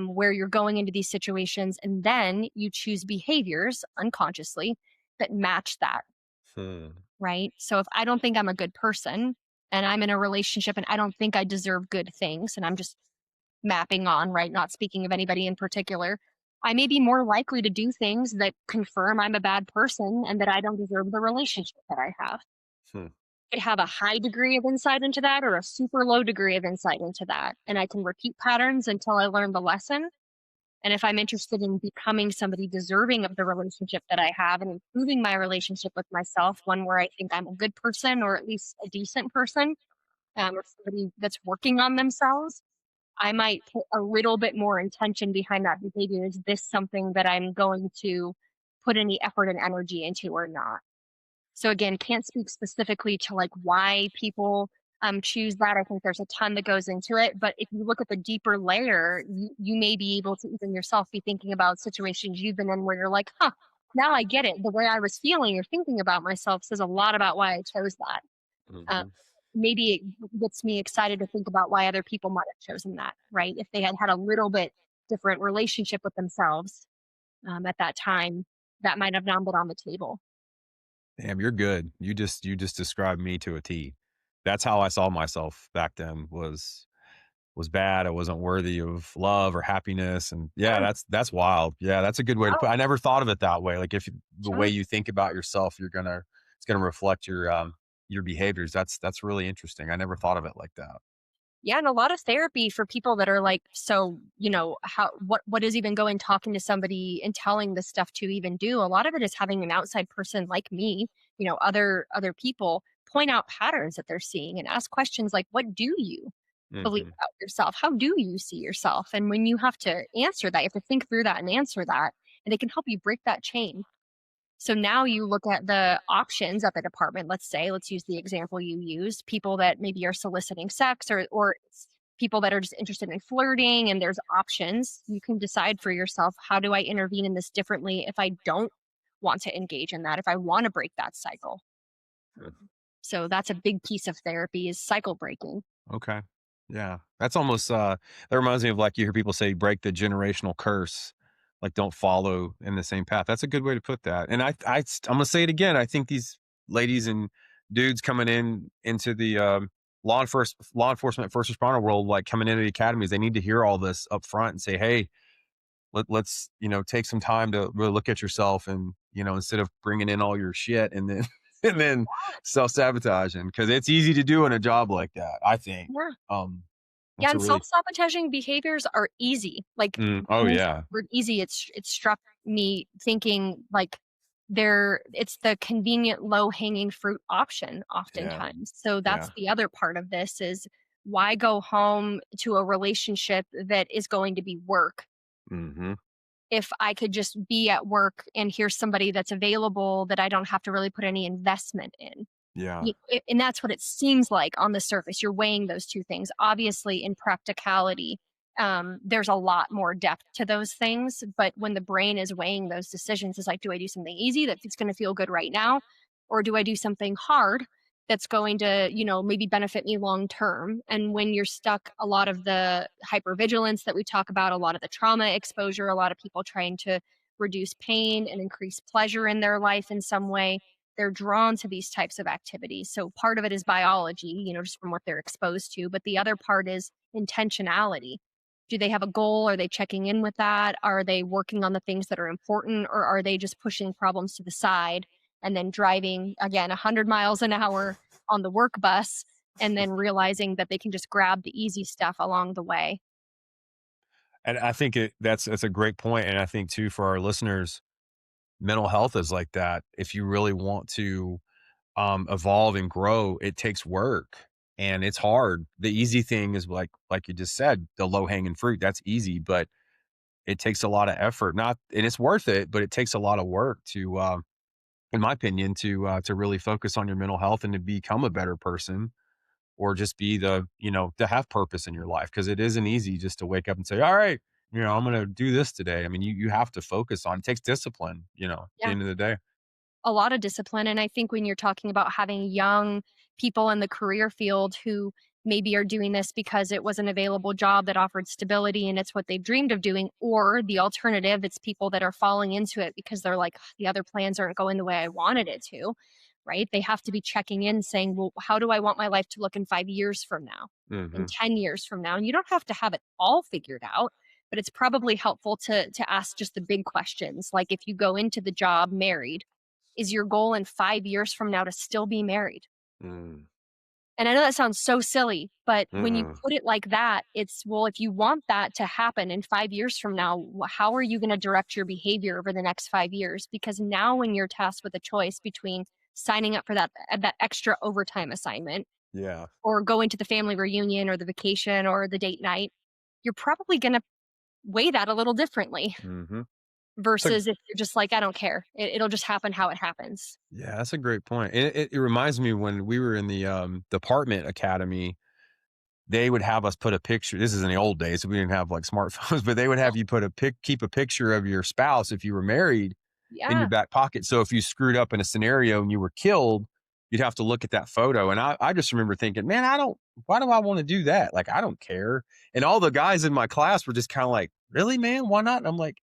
where you're going into these situations and then you choose behaviors unconsciously that match that. hmm, Right, so if I don't think I'm a good person and I'm in a relationship and I don't think I deserve good things and I'm just mapping on, right? Not speaking of anybody in particular. I may be more likely to do things that confirm I'm a bad person and that I don't deserve the relationship that I have. hmm. I have a high degree of insight into that or a super low degree of insight into that. And I can repeat patterns until I learn the lesson. And if I'm interested in becoming somebody deserving of the relationship that I have and improving my relationship with myself, one where I think I'm a good person or at least a decent person, or somebody that's working on themselves, I might put a little bit more intention behind that behavior. Is this something that I'm going to put any effort and energy into or not? So again, can't speak specifically to like why people choose that. I think there's a ton that goes into it. But if you look at the deeper layer, you may be able to even yourself be thinking about situations you've been in where you're like, huh, now I get it. The way I was feeling or thinking about myself says a lot about why I chose that. Uh, Hmm. maybe it gets me excited to think about why other people might have chosen that, right? If they had had a little bit different relationship with themselves at that time, that might have not been on the table. Damn, you're good. You just described me to a T. That's how I saw myself back then was bad. I wasn't worthy of love or happiness. And yeah, Sure. that's wild. Yeah, that's a good way to Oh, put. I never thought of it that way. Like if the way sure. you think about yourself, it's gonna reflect your behaviors. That's really interesting. I never thought of it like that. Yeah, and a lot of therapy for people that are like, so, how what is even going talking to somebody and telling this stuff to even do? A lot of it is having an outside person like me, other people point out patterns that they're seeing and ask questions like, what do you believe Hmm. about yourself? How do you see yourself? And when you have to answer that, you have to think through that and answer that, and it can help you break that chain. So now you look at the options at the department. Let's use the example you used, people that maybe are soliciting sex or people that are just interested in flirting and there's options. You can decide for yourself, how do I intervene in this differently if I don't want to engage in that, if I want to break that cycle. So that's a big piece of therapy is cycle breaking. Okay. Yeah. That's almost that reminds me of like you hear people say break the generational curse. Like don't follow in the same path. That's a good way to put that. And I'm gonna say it again. I think these ladies and dudes coming into the law enforcement first responder world, like coming into the academies, they need to hear all this up front and say, hey, let's take some time to really look at yourself and instead of bringing in all your shit and then and then self-sabotaging because it's easy to do in a job like that, I think. Yeah. um Yeah, that's a and really self-sabotaging behaviors are easy. Like, oh when you said yeah, the word easy, it struck me thinking like it's the convenient low-hanging fruit option yeah, oftentimes. So yeah. that's the other part of this is why go home to a relationship that is going to be work Hmm. if I could just be at work and here's somebody that's available that I don't have to really put any investment in. Yeah. And that's what it seems like on the surface. You're weighing those two things. Obviously, in practicality, there's a lot more depth to those things. But when the brain is weighing those decisions, it's like, do I do something easy that's going to feel good right now? Or do I do something hard that's going to, maybe benefit me long term? And when you're stuck, a lot of the hypervigilance that we talk about, a lot of the trauma exposure, a lot of people trying to reduce pain and increase pleasure in their life in some way, they're drawn to these types of activities. So part of it is biology, just from what they're exposed to, but the other part is intentionality. Do they have a goal? Are they checking in with that? Are they working on the things that are important, or are they just pushing problems to the side and then driving again 100 miles an hour on the work bus and then realizing that they can just grab the easy stuff along the way? And I think that's a great point. And I think too for our listeners, mental health is like that. If you really want to evolve and grow, it takes work and it's hard. The easy thing is like you just said, the low hanging fruit. That's easy, but it takes a lot of effort. Not and it's worth it, but it takes a lot of work to, in my opinion, to really focus on your mental health and to become a better person, or just be to have purpose in your life. Because it isn't easy just to wake up and say, all right, I'm going to do this today. I mean, you have to focus on. It takes discipline. At the Yeah. end of the day. A lot of discipline. And I think when you're talking about having young people in the career field who maybe are doing this because it was an available job that offered stability and it's what they've dreamed of doing, or the alternative, it's people that are falling into it because they're like, the other plans aren't going the way I wanted it to, right? They have to be checking in saying, well, how do I want my life to look in 5 years from now, in Hmm. 10 years from now? And you don't have to have it all figured out. But it's probably helpful to ask just the big questions. Like if you go into the job married, is your goal in 5 years from now to still be married? Mm. And I know that sounds so silly, but when you Mm-mm. put it like that, it's, well, if you want that to happen in 5 years from now, how are you gonna direct your behavior over the next 5 years? Because now when you're tasked with a choice between signing up for that extra overtime assignment Yeah. or going to the family reunion or the vacation or the date night, you're probably gonna weigh that a little differently Mm-hmm. It's a versus if you're just like, "I don't care. It'll just happen how it happens." Yeah, that's a great point. It reminds me when we were in the department academy, they would have us put a picture. This is in the old days, so we didn't have like smartphones, but they would have you put keep a picture of your spouse if you were married in your Yeah. back pocket. So if you screwed up in a scenario and you were killed, you'd have to look at that photo. And I just remember thinking, man, why do I want to do that? Like, I don't care. And all the guys in my class were just kind of like, really, man, why not? And I'm like,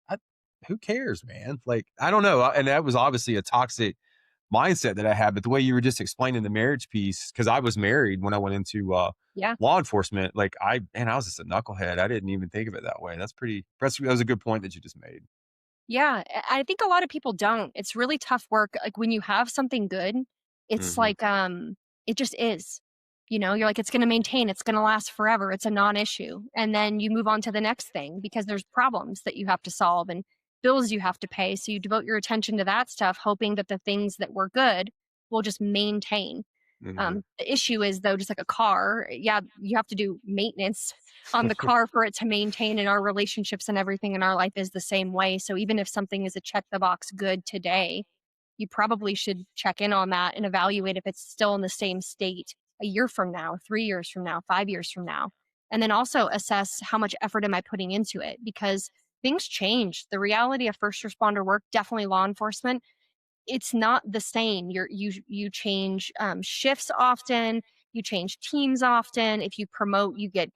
who cares, man? Like, I don't know. And that was obviously a toxic mindset that I had. But the way you were just explaining the marriage piece, because I was married when I went into Yeah. law enforcement, like I was just a knucklehead. I didn't even think of it that way. That was a good point that you just made. Yeah, I think a lot of people don't. It's really tough work. Like when you have something good, it's Hmm. like it just is. You're like it's going to maintain, it's going to last forever. It's a non-issue. And then you move on to the next thing because there's problems that you have to solve and bills you have to pay. So you devote your attention to that stuff hoping that the things that were good will just maintain. Hmm. The issue is though, just like a car, yeah, you have to do maintenance on the car for it to maintain, and our relationships and everything in our life is the same way. So even if something is a check the box good today, you probably should check in on that and evaluate if it's still in the same state a year from now, 3 years from now, 5 years from now. And then also assess how much effort am I putting into it because things change. The reality of first responder work, definitely law enforcement, it's not the same. You change shifts often. You change teams often. If you promote, you get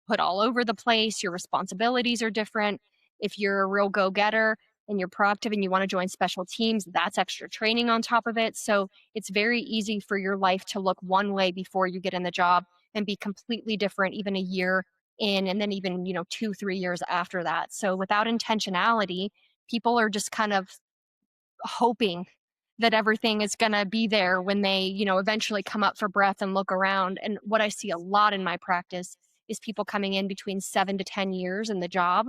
put all over the place. Your responsibilities are different. If you're a real go getter and you're proactive and you want to join special teams, that's extra training on top of it. So it's very easy for your life to look one way before you get in the job and be completely different, even a year in, and then even 2 3 years after that. So without intentionality, people are just kind of hoping that everything is going to be there when they, eventually come up for breath and look around. And what I see a lot in my practice is people coming in between 7 to 10 years in the job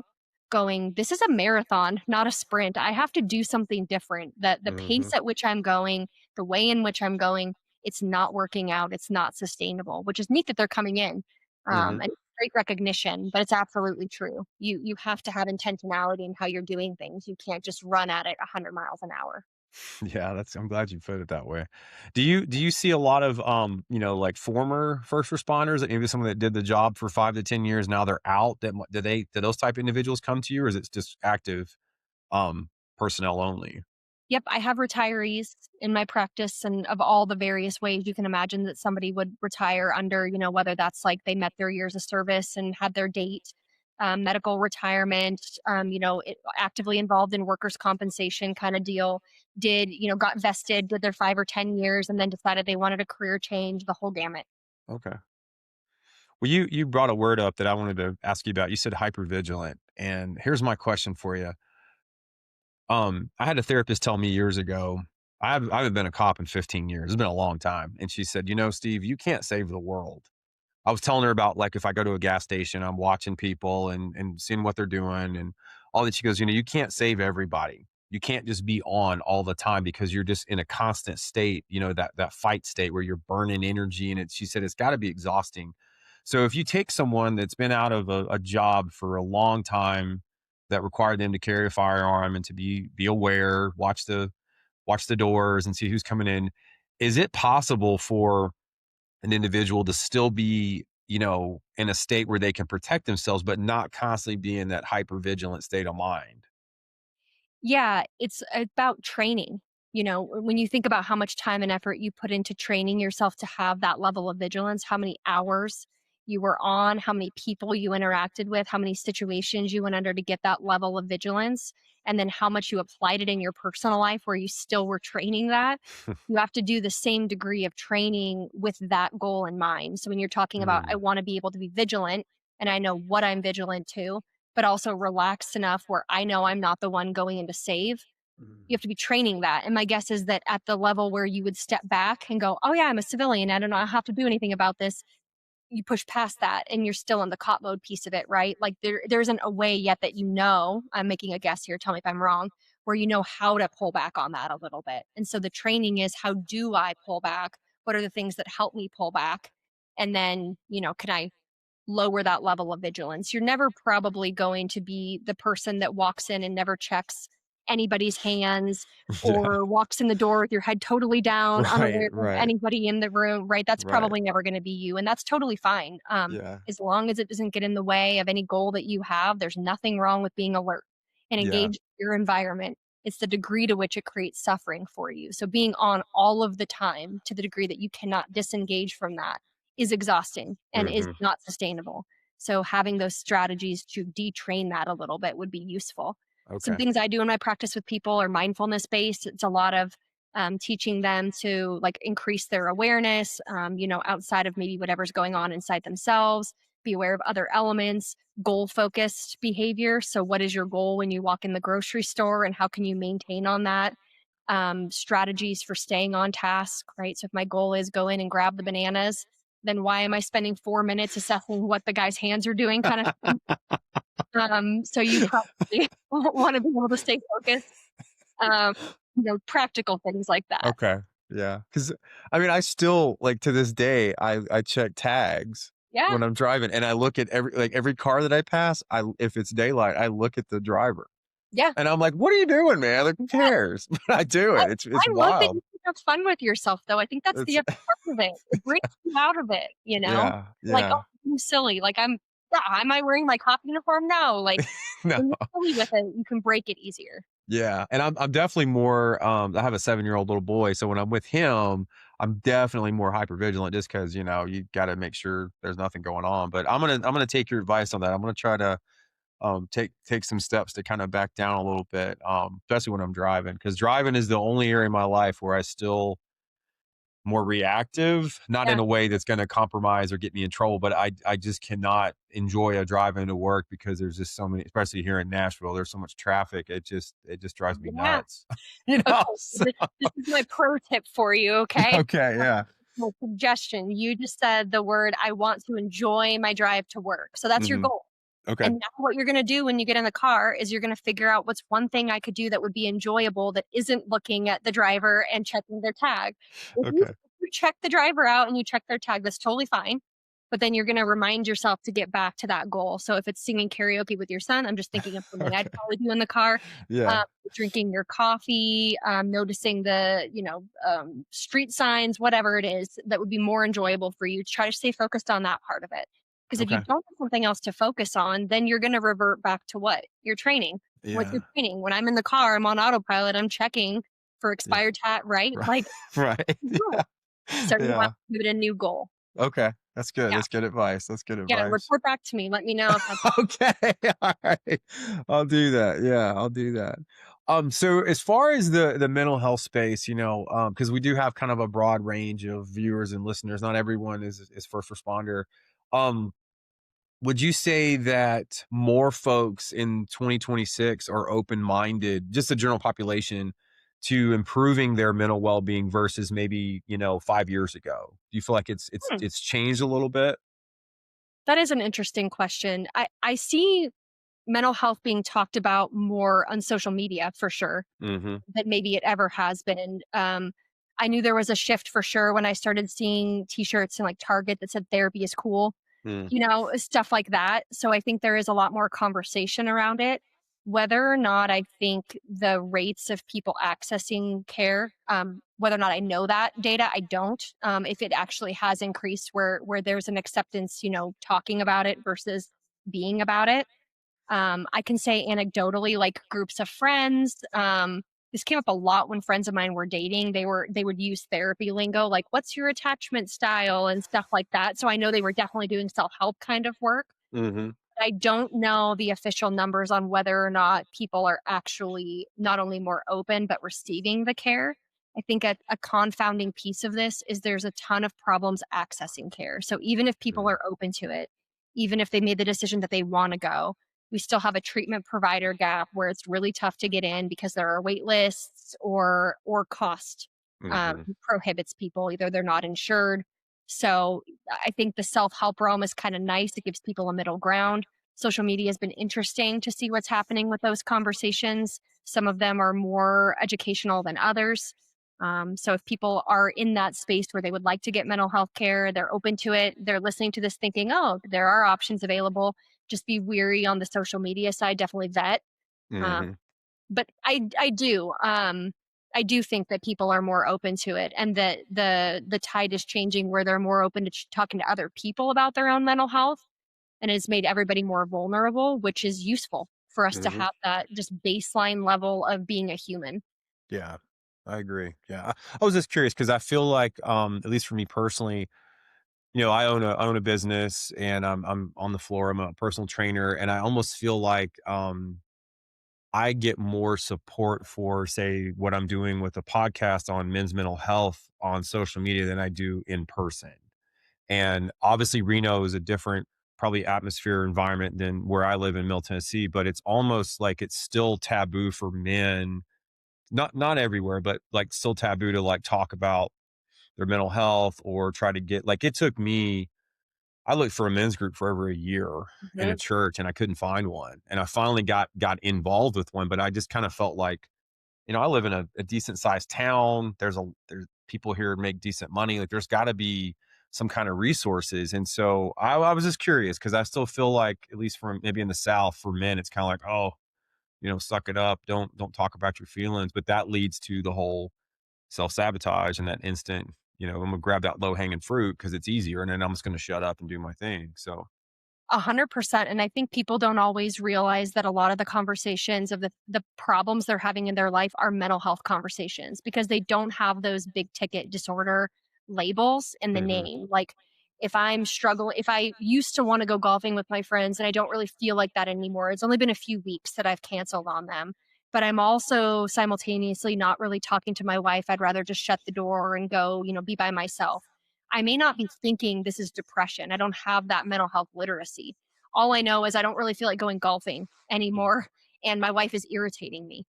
going, this is a marathon, not a sprint. I have to do something different. That the Hmm. pace at which I'm going, the way in which I'm going, it's not working out. It's not sustainable, which is neat that they're coming in. Hmm. And great recognition, but it's absolutely true. You have to have intentionality in how you're doing things. You can't just run at it 100 miles an hour. Yeah, I'm glad you put it that way. Do you see a lot of like former first responders, like maybe someone that did the job for 5 to 10 years, now they're out? Do those type of individuals come to you, or is it just active um personnel only? Yep, I have retirees in my practice, and of all the various ways you can imagine that somebody would retire under, whether that's like they met their years of service and had their date, medical retirement, actively involved in workers' compensation kind of deal, got vested, did their 5 or 10 years, and then decided they wanted a career change, the whole gamut. Okay. Well, you brought a word up that I wanted to ask you about. You said hypervigilant, and here's my question for you. I had a therapist tell me years ago. I haven't been a cop in 15 years. It's been a long time, and she said, Steve, you can't save the world. I was telling her about, like, if I go to a gas station, I'm watching people and seeing what they're doing and all that. She goes, you can't save everybody. You can't just be on all the time because you're just in a constant state, that fight state where you're burning energy. And she said, it's got to be exhausting. So if you take someone that's been out of a job for a long time that required them to carry a firearm and to be aware, watch the doors and see who's coming in, is it possible for an individual to still be, in a state where they can protect themselves, but not constantly be in that hyper vigilant state of mind? Yeah, it's about training. When you think about how much time and effort you put into training yourself to have that level of vigilance, how many hours you were on, how many people you interacted with, how many situations you went under to get that level of vigilance, and then how much you applied it in your personal life where you still were training that. You have to do the same degree of training with that goal in mind. So when you're talking about, I Mm, want to be able to be vigilant and I know what I'm vigilant to, but also relaxed enough where I know I'm not the one going in to save. You have to be training that. And my guess is that at the level where you would step back and go, oh yeah, I'm a civilian, I don't know, I have to do anything about this. You push past that and you're still in the cop mode piece of it, right? Like there isn't a way yet that I'm making a guess here, tell me if I'm wrong, where you know how to pull back on that a little bit. And so the training is, how do I pull back? What are the things that help me pull back? And then, can I lower that level of vigilance? You're never probably going to be the person that walks in and never checks anybody's hands, Yeah. or walks in the door with your head totally down, Right. unaware of Right. anybody in the room, right? That's Right. probably never going to be you. And that's totally fine. Yeah. As long as it doesn't get in the way of any goal that you have, there's nothing wrong with being alert and Yeah. engaged in your environment. It's the degree to which it creates suffering for you. So being on all of the time to the degree that you cannot disengage from that is exhausting and is Hmm. not sustainable. So having those strategies to detrain that a little bit would be useful. Some Okay. things I do in my practice with people are mindfulness based. It's a lot of teaching them to like increase their awareness, outside of maybe whatever's going on inside themselves, be aware of other elements, goal focused behavior. So, what is your goal when you walk in the grocery store, and how can you maintain on that? Strategies for staying on task, right? So, if my goal is go in and grab the bananas, then why am I spending 4 minutes assessing what the guy's hands are doing, kind of thing? So you probably want to be able to stay focused. Um, practical things like that. Okay. Yeah. Because I mean, I still like to this day, I check tags Yeah, when I'm driving, and I look at every car that I pass. If it's daylight, I look at the driver, yeah, and I'm like, "What are you doing, man? Like, who cares?" But I do I it. It's I love that wild. you can have fun with yourself, though. I think that's It's the other part of it. It brings you out of it, yeah, Like, "Oh, yeah. I'm silly." Like, yeah, am I wearing my cop uniform? No. Like, No. when you're silly with it, you can break it easier. Yeah, and I'm definitely more, I have a 7-year-old little boy, so when I'm with him, I'm definitely more hyper vigilant just because you gotta make sure there's nothing going on, but I'm gonna take your advice on that. I'm gonna try to, take some steps to kinda back down a little bit, especially when I'm driving, because driving is the only area in my life where I still more reactive, not in Yeah, a way that's gonna compromise or get me in trouble, but I just cannot enjoy a drive into work because there's just so many, especially here in Nashville, there's so much traffic. It just drives me yeah. nuts. You Okay, know? so this is my pro tip for you, okay? Okay, yeah. My suggestion. You just said the word, "I want to enjoy my drive to work." So that's your Mhm. goal. Okay. And now what you're gonna do when you get in the car is you're gonna figure out what's one thing I could do that would be enjoyable that isn't looking at the driver and checking their tag. Okay. If you check the driver out and you check their tag, that's totally fine. But then you're gonna remind yourself to get back to that goal. So if it's singing karaoke with your son, I'm just thinking of something I'd Okay. probably do in the car. Yeah. Um, Drinking your coffee, noticing the, street signs, whatever it is that would be more enjoyable for you. Try to stay focused on that part of it. Because if you Okay. don't have something else to focus on, then you're going to revert back to what? Your training. What's your Yeah. training? When I'm in the car, I'm on autopilot, I'm checking for Yeah. expired right? Right. Like, Right. no. Yeah. So you have Yeah. to give it a new goal. Okay. That's good. Yeah. That's good advice. That's good Yeah. advice. Report back to me. Let me know if that's Okay. All right. I'll do that. Yeah, I'll do that. So as far as the mental health space, because we do have kind of a broad range of viewers and listeners. Not everyone is first responder. Um, would you say that more folks in 2026 are open-minded, just the general population, to improving their mental well-being versus maybe 5 years ago? Do you feel like it's hmm, it's changed a little bit? that is an interesting question. I see mental health being talked about more on social media for sure Hmm. than maybe it ever has been. I knew there was a shift for sure when I started seeing t-shirts in like Target that said therapy is cool, stuff like that. So I think there is a lot more conversation around it. Whether or not I think the rates of people accessing care, whether or not I know that data, I don't. If it actually has increased where there's an acceptance, talking about it versus being about it. I can say anecdotally, like groups of friends. This came up a lot when friends of mine were dating. They would use therapy lingo, like "What's your attachment style?" and stuff like that. So I know they were definitely doing self help kind of work. Hmm. I don't know the official numbers on whether or not people are actually not only more open but receiving the care. I think a confounding piece of this is there's a ton of problems accessing care. So even if people are open to it, even if they made the decision that they want to go, We still have a treatment provider gap where it's really tough to get in because there are wait lists or cost Hmm. prohibits people. Either they're not insured. So I think the self-help realm is kind of nice. It gives people a middle ground. Social media has been interesting to see what's happening with those conversations. Some of them are more educational than others. So if people are in that space where they would like to get mental health care, they're open to it, they're listening to this thinking, oh, there are options available. Just be weary on the social media side, definitely vet. Um, Hmm. but I do think that people are more open to it, and that the tide is changing where they're more open to talking to other people about their own mental health, and it's made everybody more vulnerable, which is useful for us to Hmm. have that just baseline level of being a human. Yeah, I agree. Yeah, I was just curious because I feel like, at least for me personally, I own a business, and I'm on the floor. I'm a personal trainer, and I almost feel like, I get more support for, say, what I'm doing with a podcast on men's mental health on social media than I do in person. And obviously, Reno is a different, probably atmosphere environment than where I live in Middle Tennessee, but it's almost like it's still taboo for men. Not everywhere, but like still taboo to like talk about their mental health or try to get like it took me. I looked for a men's group for over a year in a Mhm. church and I couldn't find one. And I finally got involved with one, but I just kind of felt like, I live in a decent sized town. There's people here make decent money. Like there's got to be some kind of resources. And so I was just curious because I still feel like, at least from maybe in the South, for men, it's kind of like, oh, suck it up. Don't talk about your feelings. But that leads to the whole self sabotage and that instant, I'm gonna grab that low hanging fruit because it's easier, and then I'm just gonna shut up and do my thing. So. 100%. And I think people don't always realize that a lot of the conversations of the problems they're having in their life are mental health conversations because they don't have those big ticket disorder labels in the Hmm. name. Like if I used to want to go golfing with my friends and I don't really feel like that anymore, it's only been a few weeks that I've canceled on them. But I'm also simultaneously not really talking to my wife. I'd rather just shut the door and go, be by myself. I may not be thinking this is depression. I don't have that mental health literacy. All I know is I don't really feel like going golfing anymore. And my wife is irritating me.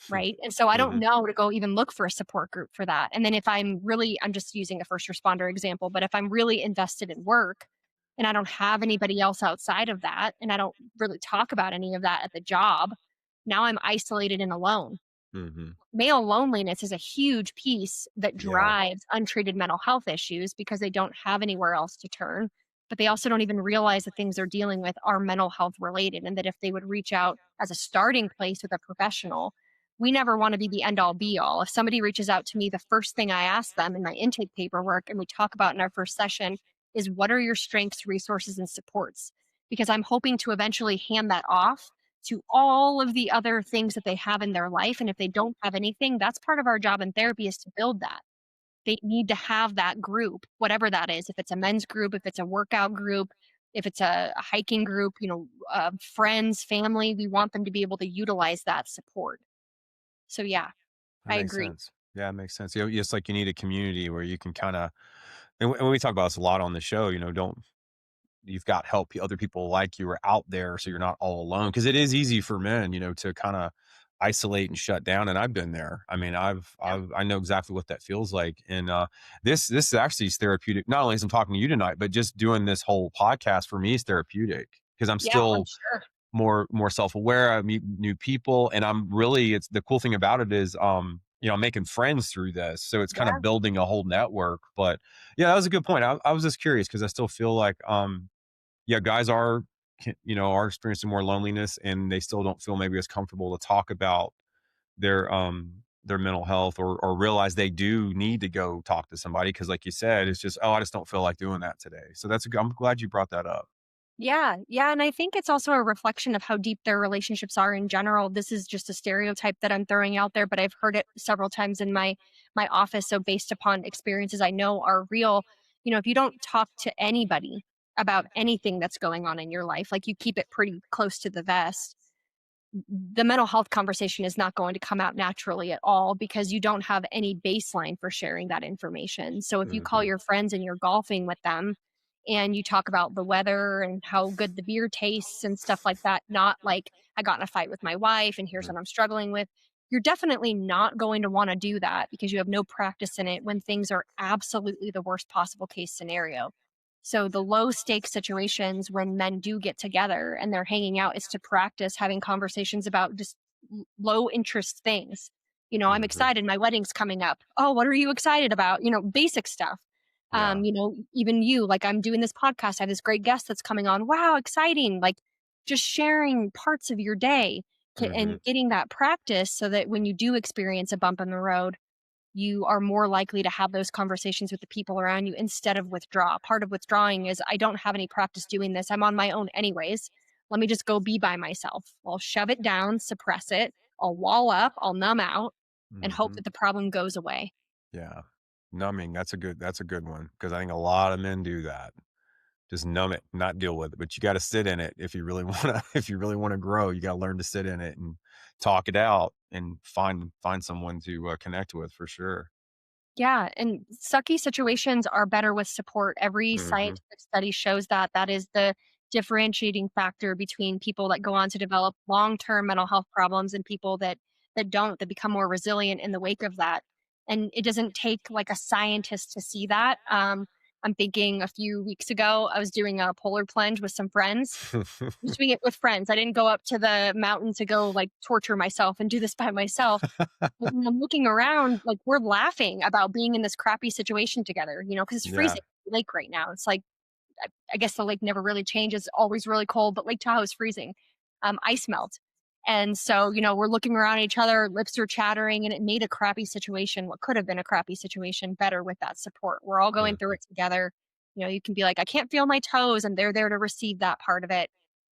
Right. And so I don't Hmm. know to go even look for a support group for that. And then if I'm just using a first responder example, but if I'm really invested in work and I don't have anybody else outside of that, and I don't really talk about any of that at the job, now I'm isolated and alone. Hmm. Male loneliness is a huge piece that Yeah. drives untreated mental health issues because they don't have anywhere else to turn. But they also don't even realize the things they're dealing with are mental health related. And that if they would reach out as a starting place with a professional, we never want to be the end all be all. If somebody reaches out to me, the first thing I ask them in my intake paperwork and we talk about in our first session is what are your strengths, resources, and supports? Because I'm hoping to eventually hand that off to all of the other things that they have in their life. And if they don't have anything, that's part of our job in therapy is to build that. They need to have that group, whatever that is. If it's a men's group, if it's a workout group, if it's a hiking group, friends, family, we want them to be able to utilize that support. So, yeah, That I makes agree. sense. Yeah, it makes sense. It's like you need a community where you can kind of, and we talk about this a lot on the show, don't, you've got help. Other people like you are out there. So you're not all alone. Cause it is easy for men, to kind of isolate and shut down. And I've been there. I mean, Yeah. I know exactly what that feels like. And, this actually is therapeutic. Not only as I'm talking to you tonight, but just doing this whole podcast for me is therapeutic because I'm Yeah, I'm still sure. more self-aware. I meet new people, and it's the cool thing about it is, I'm making friends through this. So it's kind Yeah. of building a whole network. But yeah, that was a good point. I was just curious because I still feel like, yeah, guys are experiencing more loneliness and they still don't feel maybe as comfortable to talk about their mental health or realize they do need to go talk to somebody. Cause like you said, it's just, oh, I just don't feel like doing that today. So I'm glad you brought that up. Yeah, yeah, and I think it's also a reflection of how deep their relationships are in general. This is just a stereotype that I'm throwing out there, but I've heard it several times in my office. So based upon experiences I know are real, if you don't talk to anybody about anything that's going on in your life, like you keep it pretty close to the vest, the mental health conversation is not going to come out naturally at all because you don't have any baseline for sharing that information. So if you call Hmm. your friends and you're golfing with them and you talk about the weather and how good the beer tastes and stuff like that, not like I got in a fight with my wife and here's Mhm. what I'm struggling with. You're definitely not going to want to do that because you have no practice in it when things are absolutely the worst possible case scenario. So the low stakes situations when men do get together and they're hanging out is to practice having conversations about just low interest things. I'm Mhm. excited. My wedding's coming up. Oh, what are you excited about? Basic stuff. Yeah. Even you, like I'm doing this podcast. I have this great guest that's coming on. Wow, exciting. Like just sharing parts of your day Mhm. and getting that practice so that when you do experience a bump in the road, you are more likely to have those conversations with the people around you instead of withdraw. Part of withdrawing is I don't have any practice doing this. I'm on my own anyways. Let me just go be by myself. I'll shove it down, suppress it. I'll wall up, I'll numb out and hope Mhm. that the problem goes away. Yeah. Numbing, that's a good one, because I think a lot of men do that. Just numb it, not deal with it. But you gotta sit in it if you really wanna if you really wanna grow, you gotta learn to sit in it and talk it out and find someone to, connect with for sure. Yeah, and sucky situations are better with support. Every Mhm. scientific study shows that that is the differentiating factor between people that go on to develop long-term mental health problems and people that don't, that become more resilient in the wake of that. And it doesn't take like a scientist to see that. I'm thinking a few weeks ago, I was doing a polar plunge with some friends. Just doing it with friends. I didn't go up to the mountain to go like torture myself and do this by myself. But when I'm looking around, like, we're laughing about being in this crappy situation together, because it's Yeah. freezing at the lake right now. It's like, I guess the lake never really changes, always really cold, but Lake Tahoe is freezing, ice melt. And so, we're looking around at each other, lips are chattering, and it made a crappy situation, what could have been a crappy situation, better with that support. We're all going through Mhm. it together. You can be like, I can't feel my toes, and they're there to receive that part of it.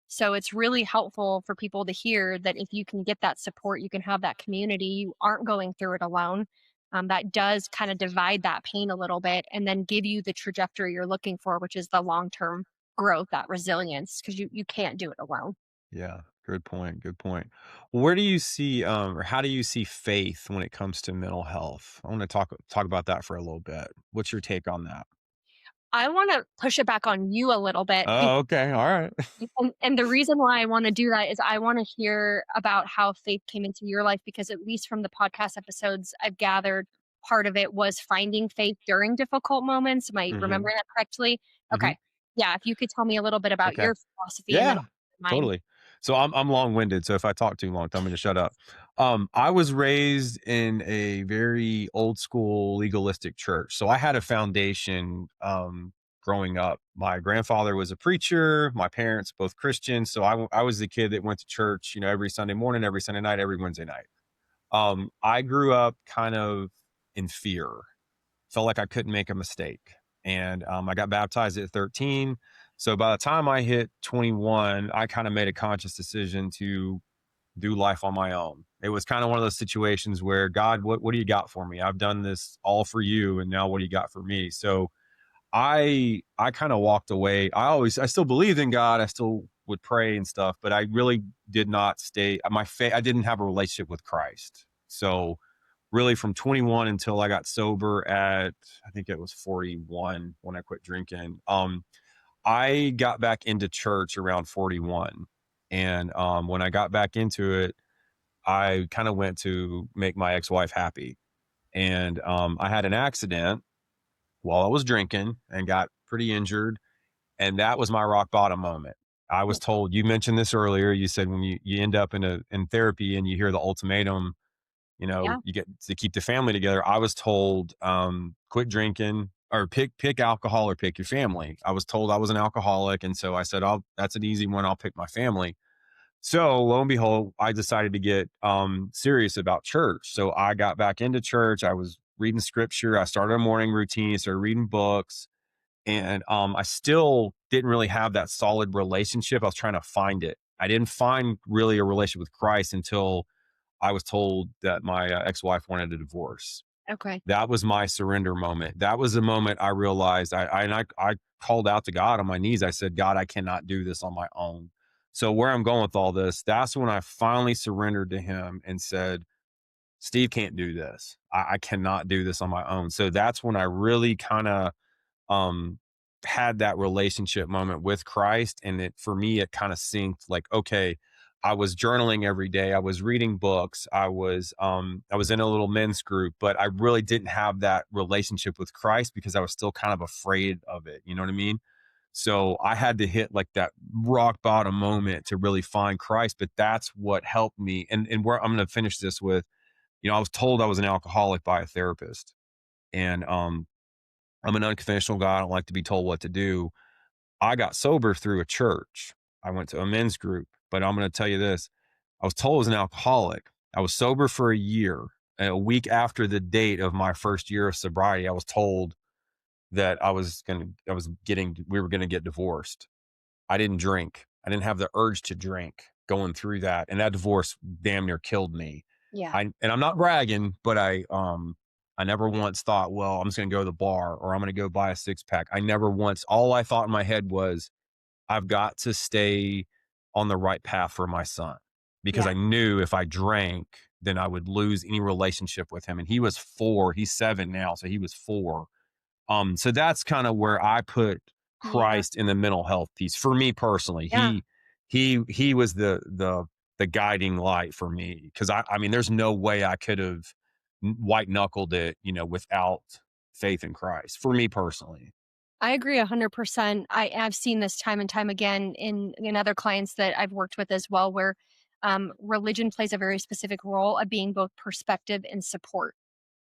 So it's really helpful for people to hear that if you can get that support, you can have that community, you aren't going through it alone. That does kind of divide that pain a little bit and then give you the trajectory you're looking for, which is the long term growth, that resilience, because you can't do it alone. Yeah. Good point, good point. Where do you see, or how do you see faith when it comes to mental health? I wanna talk about that for a little bit. What's your take on that? I want to push it back on you a little bit. Oh, okay, alright. And the reason why I want to do that is I want to hear about how faith came into your life because, at least from the podcast episodes I've gathered, part of it was finding faith during difficult moments. Am I Mhm. remembering that correctly? Mhm. Okay. Yeah. If you could tell me a little bit about Okay. your philosophy and then Yeah, I'll mine. totally. So I'm long-winded, so if I talk too long, tell me to shut up. I was raised in a very old school legalistic church, so I had a foundation, growing up. My grandfather was a preacher, my parents both Christians, so I was the kid that went to church, every Sunday morning, every Sunday night, every Wednesday night. I grew up kind of in fear, felt like I couldn't make a mistake. And I got baptized at 13. So by the time I hit 21, I kind of made a conscious decision to do life on my own. It was kind of one of those situations where, God, what do you got for me? I've done this all for you. And now what do you got for me? So I kind of walked away. I still believed in God. I still would pray and stuff, but I really did not stay I didn't have a relationship with Christ. So really from 21 until I got sober at, I think it was 41 when I quit drinking. I got back into church around 41. And when I got back into it, I kind of went to make my ex-wife happy. And I had an accident while I was drinking and got pretty injured. And that was my rock bottom moment. I was told, you mentioned this earlier. You said when you end up in therapy and you hear the ultimatum, Yeah. you get to keep the family together. I was told, quit drinking or pick alcohol or pick your family. I was told I was an alcoholic. And so I said, that's an easy one. I'll pick my family. So lo and behold, I decided to get serious about church. So I got back into church. I was reading scripture. I started a morning routine, started reading books. And I still didn't really have that solid relationship. I was trying to find it. I didn't find really a relationship with Christ until I was told that my ex-wife wanted a divorce. Okay. That was my surrender moment. That was the moment I realized I called out to God on my knees. I said, God, I cannot do this on my own. So where I'm going with all this, that's when I finally surrendered to him and said, Steve can't do this. I cannot do this on my own. So that's when I really kind of um, had that relationship moment with Christ, and for me, it kind of synced like, okay, I was journaling every day. I was reading books. I was in a little men's group, but I really didn't have that relationship with Christ because I was still kind of afraid of it. You know what I mean? So I had to hit like that rock bottom moment to really find Christ. But that's what helped me. And where I'm going to finish this with, I was told I was an alcoholic by a therapist, and I'm an unconventional guy. I don't like to be told what to do. I got sober through a church. I went to a men's group, but I'm going to tell you this. I was told I was an alcoholic. I was sober for a year. And a week after the date of my first year of sobriety, I was told that we were going to get divorced. I didn't drink. I didn't have the urge to drink going through that. And that divorce damn near killed me. Yeah. And I'm not bragging, but I never once thought, well, I'm just going to go to the bar or I'm going to go buy a 6-pack. I never once, all I thought in my head was, I've got to stay on the right path for my son, because Yeah. I knew if I drank, then I would lose any relationship with him. And he was 4, he's 7 now. So he was 4. So that's kind of where I put Yeah. Christ in the mental health piece for me personally. Yeah. He was the guiding light for me. Cause I mean, there's no way I could have white knuckled it, without faith in Christ for me personally. I agree 100%. I've seen this time and time again in other clients that I've worked with as well, where religion plays a very specific role of being both perspective and support.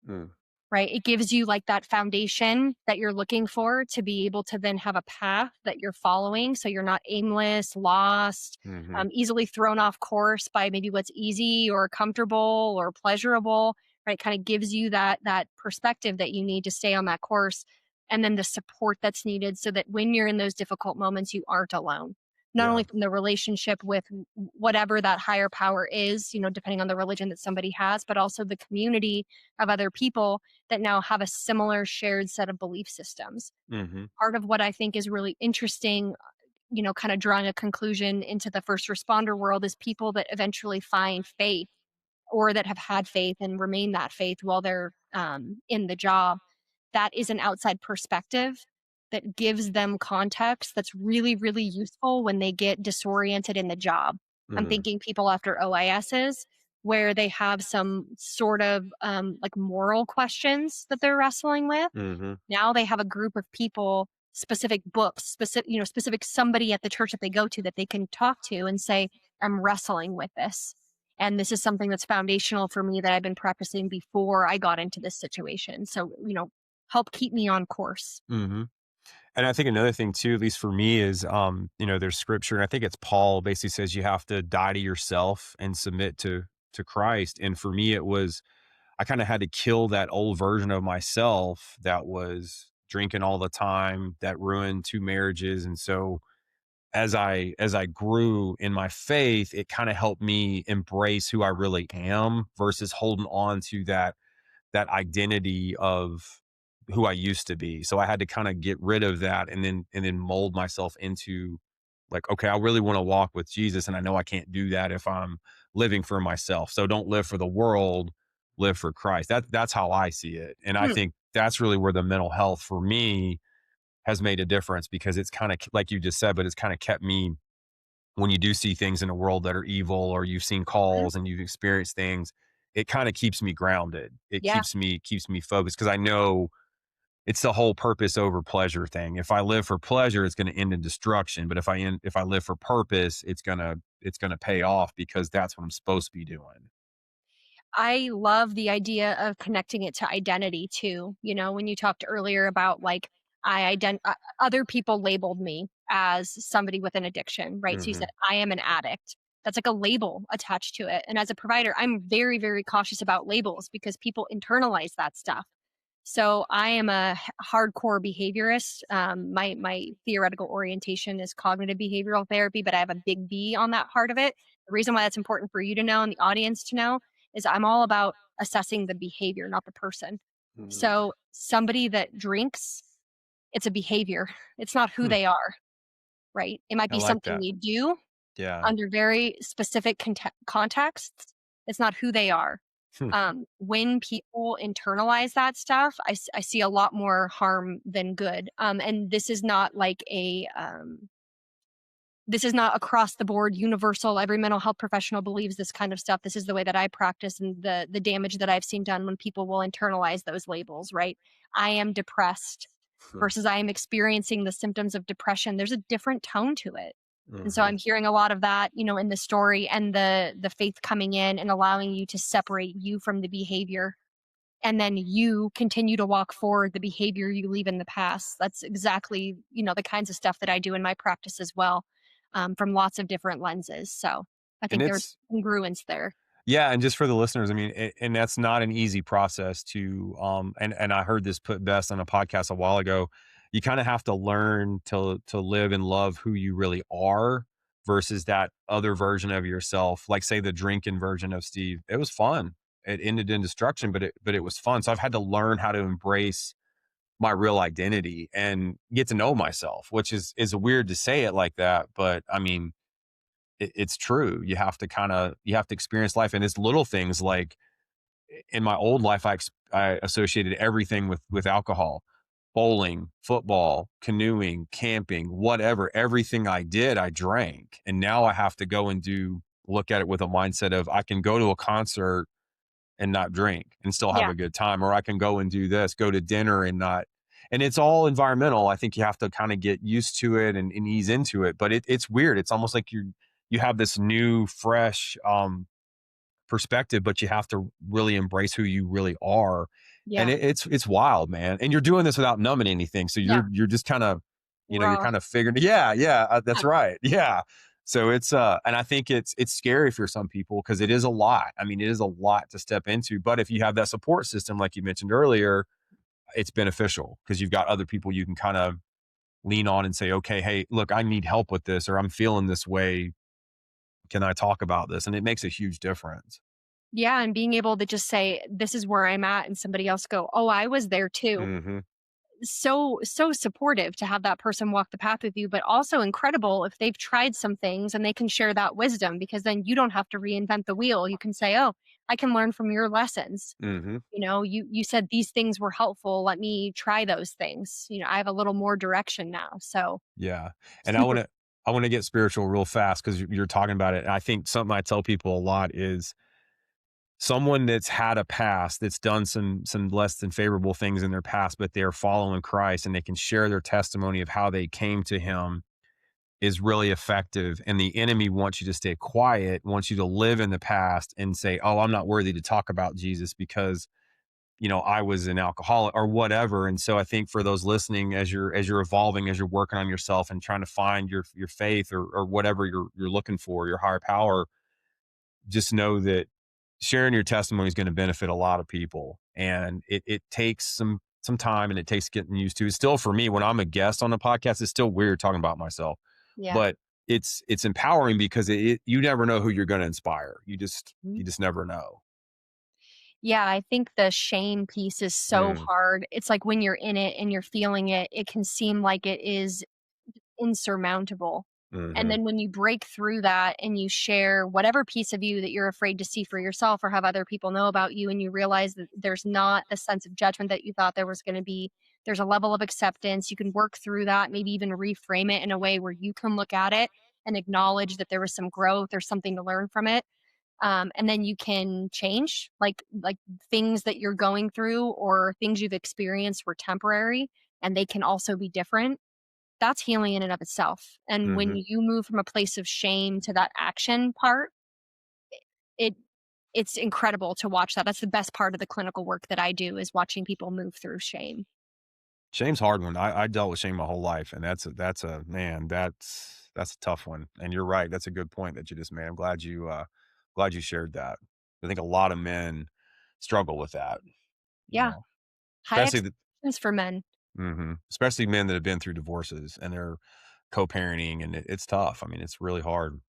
Mm, Right? It gives you like that foundation that you're looking for to be able to then have a path that you're following. So you're not aimless, lost, mhm, easily thrown off course by maybe what's easy or comfortable or pleasurable, right? Kind of gives you that perspective that you need to stay on that course. And then the support that's needed so that when you're in those difficult moments, you aren't alone. Not yeah. only from the relationship with whatever that higher power is, depending on the religion that somebody has, but also the community of other people that now have a similar shared set of belief systems. Mhm, Part of what I think is really interesting, kind of drawing a conclusion into the first responder world, is people that eventually find faith or that have had faith and remain that faith while they're in the job. That is an outside perspective that gives them context that's really, really useful when they get disoriented in the job. I'm mm, thinking people after OISs where they have some sort of like moral questions that they're wrestling with. mhm, Now they have a group of people, specific books, specific somebody at the church that they go to that they can talk to and say, I'm wrestling with this. And this is something that's foundational for me that I've been practicing before I got into this situation. So, help keep me on course. mhm. And I think another thing too, at least for me, is there's scripture, and I think it's Paul basically says you have to die to yourself and submit to Christ. And for me, it was I kind of had to kill that old version of myself that was drinking all the time, that ruined 2 marriages. And so as I grew in my faith, it kind of helped me embrace who I really am versus holding on to that identity of who I used to be. So I had to kind of get rid of that and then mold myself into like, okay, I really want to walk with Jesus. And I know I can't do that if I'm living for myself. So don't live for the world, live for Christ. That's how I see it. And I Hmm. think that's really where the mental health for me has made a difference, because it's kind of like you just said, but it's kind of kept me, when you do see things in the world that are evil, or you've seen Mhm. calls and you've experienced things, it kind of keeps me grounded. It Yeah. keeps me focused, because I know it's the whole purpose over pleasure thing. If I live for pleasure, it's going to end in destruction. But if I live for purpose, it's gonna pay off, because that's what I'm supposed to be doing. I love the idea of connecting it to identity too. When you talked earlier about like other people labeled me as somebody with an addiction, right? So you said Hmm. I am an addict. That's like a label attached to it. And as a provider, I'm very, very cautious about labels because people internalize that stuff. So I am a hardcore behaviorist. My theoretical orientation is cognitive behavioral therapy, but I have a big B on that part of it. The reason why that's important for you to know and the audience to know is I'm all about assessing the behavior, not the person. Mm. So somebody that drinks, it's a behavior. It's not who Hmm. they are, right? It might I be like something that. they do Yeah. under very specific contexts. It's not who they are. Hmm. When people internalize that stuff, I see a lot more harm than good. And this is not across the board universal. Every mental health professional believes this kind of stuff. This is the way that I practice, and the damage that I've seen done when people will internalize those labels, right? I am depressed versus I am experiencing the symptoms of depression. There's a different tone to it. And so Mhm. I'm hearing a lot of that, in the story, and the faith coming in and allowing you to separate you from the behavior, and then you continue to walk forward the behavior you leave in the past. That's exactly, the kinds of stuff that I do in my practice as well, from lots of different lenses. So I And think there's it's congruence there. yeah, and just for the listeners, I mean, and that's not an easy process to and I heard this put best on a podcast a while ago. You kind of have to learn to live and love who you really are versus that other version of yourself. Like say the drinking version of Steve. It was fun. It ended in destruction, but it was fun. So I've had to learn how to embrace my real identity and get to know myself, which is weird to say it like that, but I mean, it's true. You have to experience life, and it's little things like in my old life, I associated everything with alcohol, bowling, football, canoeing, camping, whatever. Everything I did, I drank, and now I have to go and look at it with a mindset of I can go to a concert and not drink and still have Yeah. a good time, or I can go and do this, go to dinner and not. And it's all environmental. I think you have to kind of get used to it and ease into it. But it's weird. It's almost like you have this new, fresh perspective, but you have to really embrace who you really are. And Yeah. it's wild, man. And you're doing this without numbing anything. So Yeah. you're just kind of, you're Raw. kind of figuring, yeah, that's right. Yeah. So and I think it's scary for some people because it is a lot. I mean, it is a lot to step into, but if you have that support system, like you mentioned earlier, it's beneficial because you've got other people you can kind of lean on and say, okay, hey, look, I need help with this, or I'm feeling this way. Can I talk about this? And it makes a huge difference. Yeah. And being able to just say, this is where I'm at, and somebody else go, oh, I was there too. Hmm. So supportive to have that person walk the path with you, but also incredible if they've tried some things and they can share that wisdom, because then you don't have to reinvent the wheel. You can say, oh, I can learn from your lessons. Hmm. You said these things were helpful, let me try those things. I have a little more direction now. So Yeah. And super. I want to get spiritual real fast because you're talking about it. And I think something I tell people a lot is someone that's had a past that's done some less than favorable things in their past, but they're following Christ and they can share their testimony of how they came to him is really effective. And the enemy wants you to stay quiet, wants you to live in the past and say, oh, I'm not worthy to talk about Jesus because I was an alcoholic or whatever. And so I think for those listening, as you're evolving, as you're working on yourself and trying to find your faith or whatever you're looking for, your higher power, just know that sharing your testimony is going to benefit a lot of people. And it takes some time and it takes getting used to. It's still for me when I'm a guest on a podcast, it's still weird talking about myself. Yeah. But it's empowering because you never know who you're going to inspire. Mhm. You just never know. Yeah, I think the shame piece is so Mm, hard. It's like when you're in it and you're feeling it, it can seem like it is insurmountable. And hmm. then when you break through that and you share whatever piece of you that you're afraid to see for yourself or have other people know about you, and you realize that there's not the sense of judgment that you thought there was going to be, there's a level of acceptance. You can work through that, maybe even reframe it in a way where you can look at it and acknowledge that there was some growth or something to learn from it. And then you can change, like things that you're going through or things you've experienced were temporary, and they can also be different. That's healing in and of itself. And when Hmm. you move from a place of shame to that action part, it it's incredible to watch that. That's the best part of the clinical work that I do, is watching people move through shame. Shame's a hard one. I dealt with shame my whole life, and that's a man, that's a tough one. And you're right. That's a good point that you just made. I'm glad you shared that. I think a lot of men struggle with that, you Yeah. know, High especially expectations for men. especially men that have been through divorces and they're co-parenting, and it's tough. I mean, it's really hard.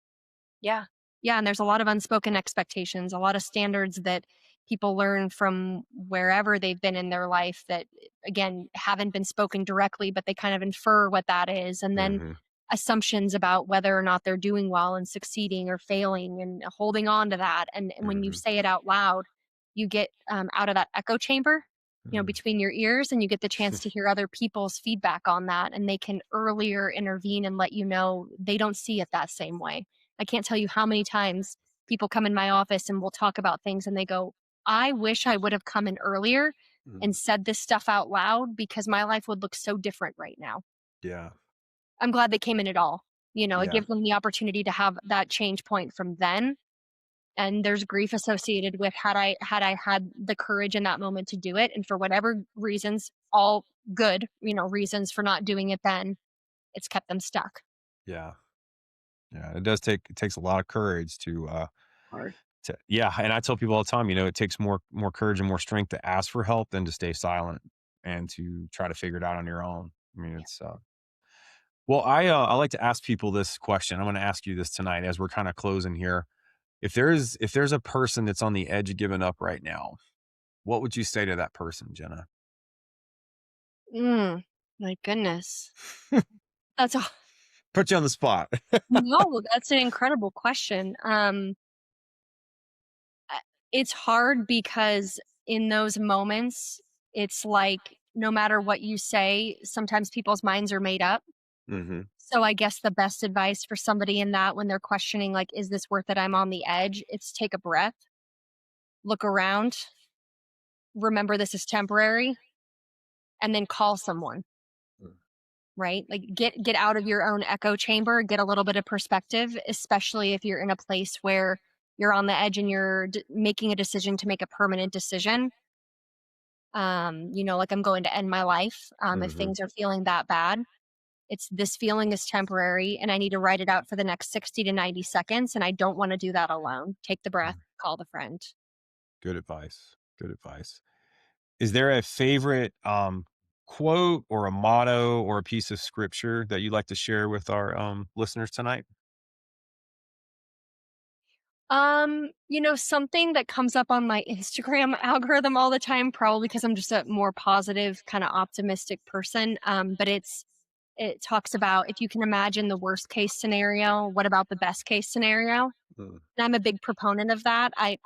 Yeah. Yeah, and there's a lot of unspoken expectations, a lot of standards that people learn from wherever they've been in their life that, again, haven't been spoken directly, but they kind of infer what that is. And then Hmm. assumptions about whether or not they're doing well and succeeding or failing, and holding on to that. And when you Hmm. say it out loud, you get out of that echo chamber, Mm. between your ears, and you get the chance to hear other people's feedback on that, and they can earlier intervene and let you know they don't see it that same way. I can't tell you how many times people come in my office and we'll talk about things and they go, I wish I would have come in earlier Mm. and said this stuff out loud because my life would look so different right now. Yeah. I'm glad they came in at all. It Yeah. gives them the opportunity to have that change point from then. And there's grief associated with had I had the courage in that moment to do it, and for whatever reasons, all good, reasons for not doing it then, it's kept them stuck. Yeah. Yeah. It takes a lot of courage Hard. yeah. And I tell people all the time, it takes more courage and more strength to ask for help than to stay silent and to try to figure it out on your own. I mean, Yeah. it's, well, I like to ask people this question. I'm going to ask you this tonight as we're kind of closing here. If there's a person that's on the edge of giving up right now, what would you say to that person, Jenna? My goodness. That's a Put you on the spot. no, that's an incredible question. I- it's hard because in those moments, it's like no matter what you say, sometimes people's minds are made up. Hmm. So I guess the best advice for somebody in that when they're questioning, like, is this worth it? I'm on the edge. It's take a breath, look around, remember this is temporary, and then call someone, right? Like get out of your own echo chamber, get a little bit of perspective, especially if you're in a place where you're on the edge and you're making a decision to make a permanent decision. Like I'm going to end my life. If Hmm. things are feeling that bad, it's this feeling is temporary and I need to write it out for the next 60 to 90 seconds. And I don't want to do that alone. Take the breath, call the friend. Good advice. Good advice. Is there a favorite quote or a motto or a piece of scripture that you'd like to share with our listeners tonight? Something that comes up on my Instagram algorithm all the time, probably because I'm just a more positive, kind of optimistic person. But it talks about if you can imagine the worst case scenario, what about the best case scenario? Mm. And I'm a big proponent of that. I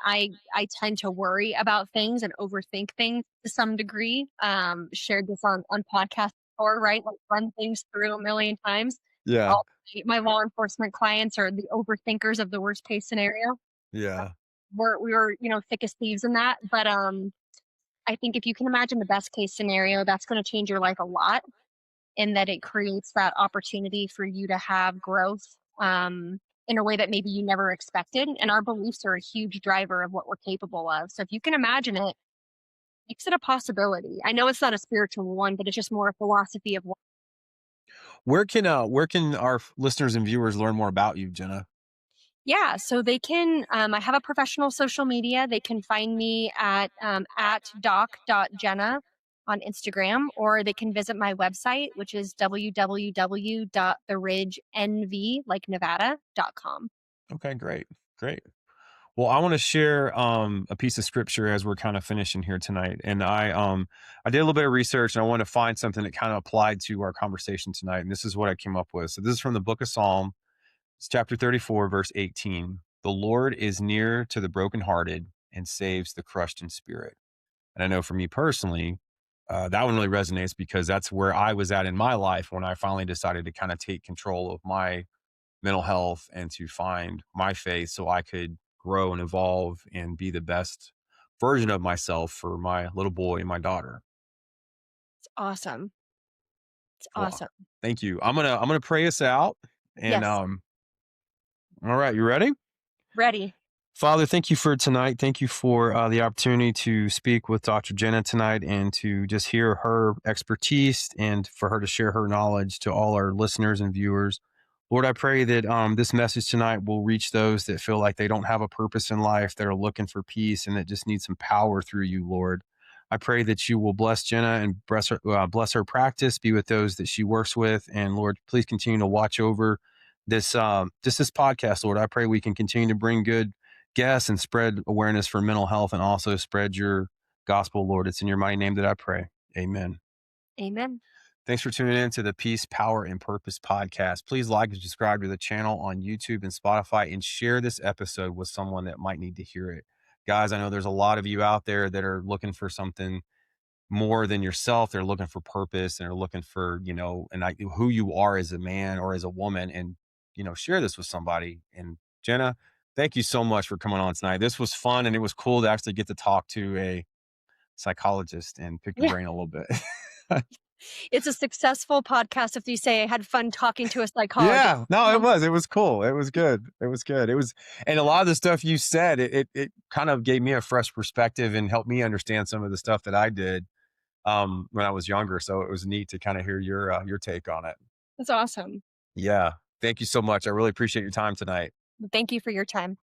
tend to worry about things and overthink things to some degree. Shared this on podcast before, right? Like run things through a million times. Yeah. All my law enforcement clients are the overthinkers of the worst case scenario. Yeah. We were thick as thieves in that. But I think if you can imagine the best case scenario, that's going to change your life a lot, in that it creates that opportunity for you to have growth in a way that maybe you never expected. And our beliefs are a huge driver of what we're capable of. So if you can imagine it, makes it a possibility. I know it's not a spiritual one, but it's just more a philosophy of life. Where can our listeners and viewers learn more about you, Jenna? Yeah, so they can. I have a professional social media. They can find me at doc.jenna on Instagram, or they can visit my website, which is www.theridgenv, like Nevada.com. Okay, great. Great. Well, I want to share a piece of scripture as we're kind of finishing here tonight. And I did a little bit of research and I want to find something that kind of applied to our conversation tonight. And this is what I came up with. So this is from the book of Psalm. It's chapter 34, verse 18. The Lord is near to the brokenhearted and saves the crushed in spirit. And I know for me personally, that one really resonates because that's where I was at in my life when I finally decided to kind of take control of my mental health and to find my faith so I could grow and evolve and be the best version of myself for my little boy and my daughter. It's awesome. It's Well, awesome. thank you. I'm gonna pray us out. And Yes, all right, you ready? ready. Father, thank you for tonight. Thank you for the opportunity to speak with Dr. Jenna tonight and to just hear her expertise and for her to share her knowledge to all our listeners and viewers. Lord, I pray that this message tonight will reach those that feel like they don't have a purpose in life, that are looking for peace, and that just need some power through you, Lord. I pray that you will bless Jenna and bless her practice, be with those that she works with. And Lord, please continue to watch over this podcast, Lord. I pray we can continue to bring good guests and spread awareness for mental health and also spread your gospel, Lord. It's in your mighty name that I pray. Amen. Amen. Thanks for tuning in to the Peace, Power, and Purpose podcast. Please like and subscribe to the channel on YouTube and Spotify and share this episode with someone that might need to hear it. guys, I know there's a lot of you out there that are looking for something more than yourself. They're looking for purpose, and they're looking for, who you are as a man or as a woman, and, share this with somebody. And Jenna, thank you so much for coming on tonight. This was fun, and it was cool to actually get to talk to a psychologist and pick your Yeah. brain a little bit. It's a successful podcast if you say I had fun talking to a psychologist. Yeah, no, it was cool. It was good. It was good. And a lot of the stuff you said, it kind of gave me a fresh perspective and helped me understand some of the stuff that I did when I was younger. So it was neat to kind of hear your take on it. That's awesome. Yeah. Thank you so much. I really appreciate your time tonight. Thank you for your time.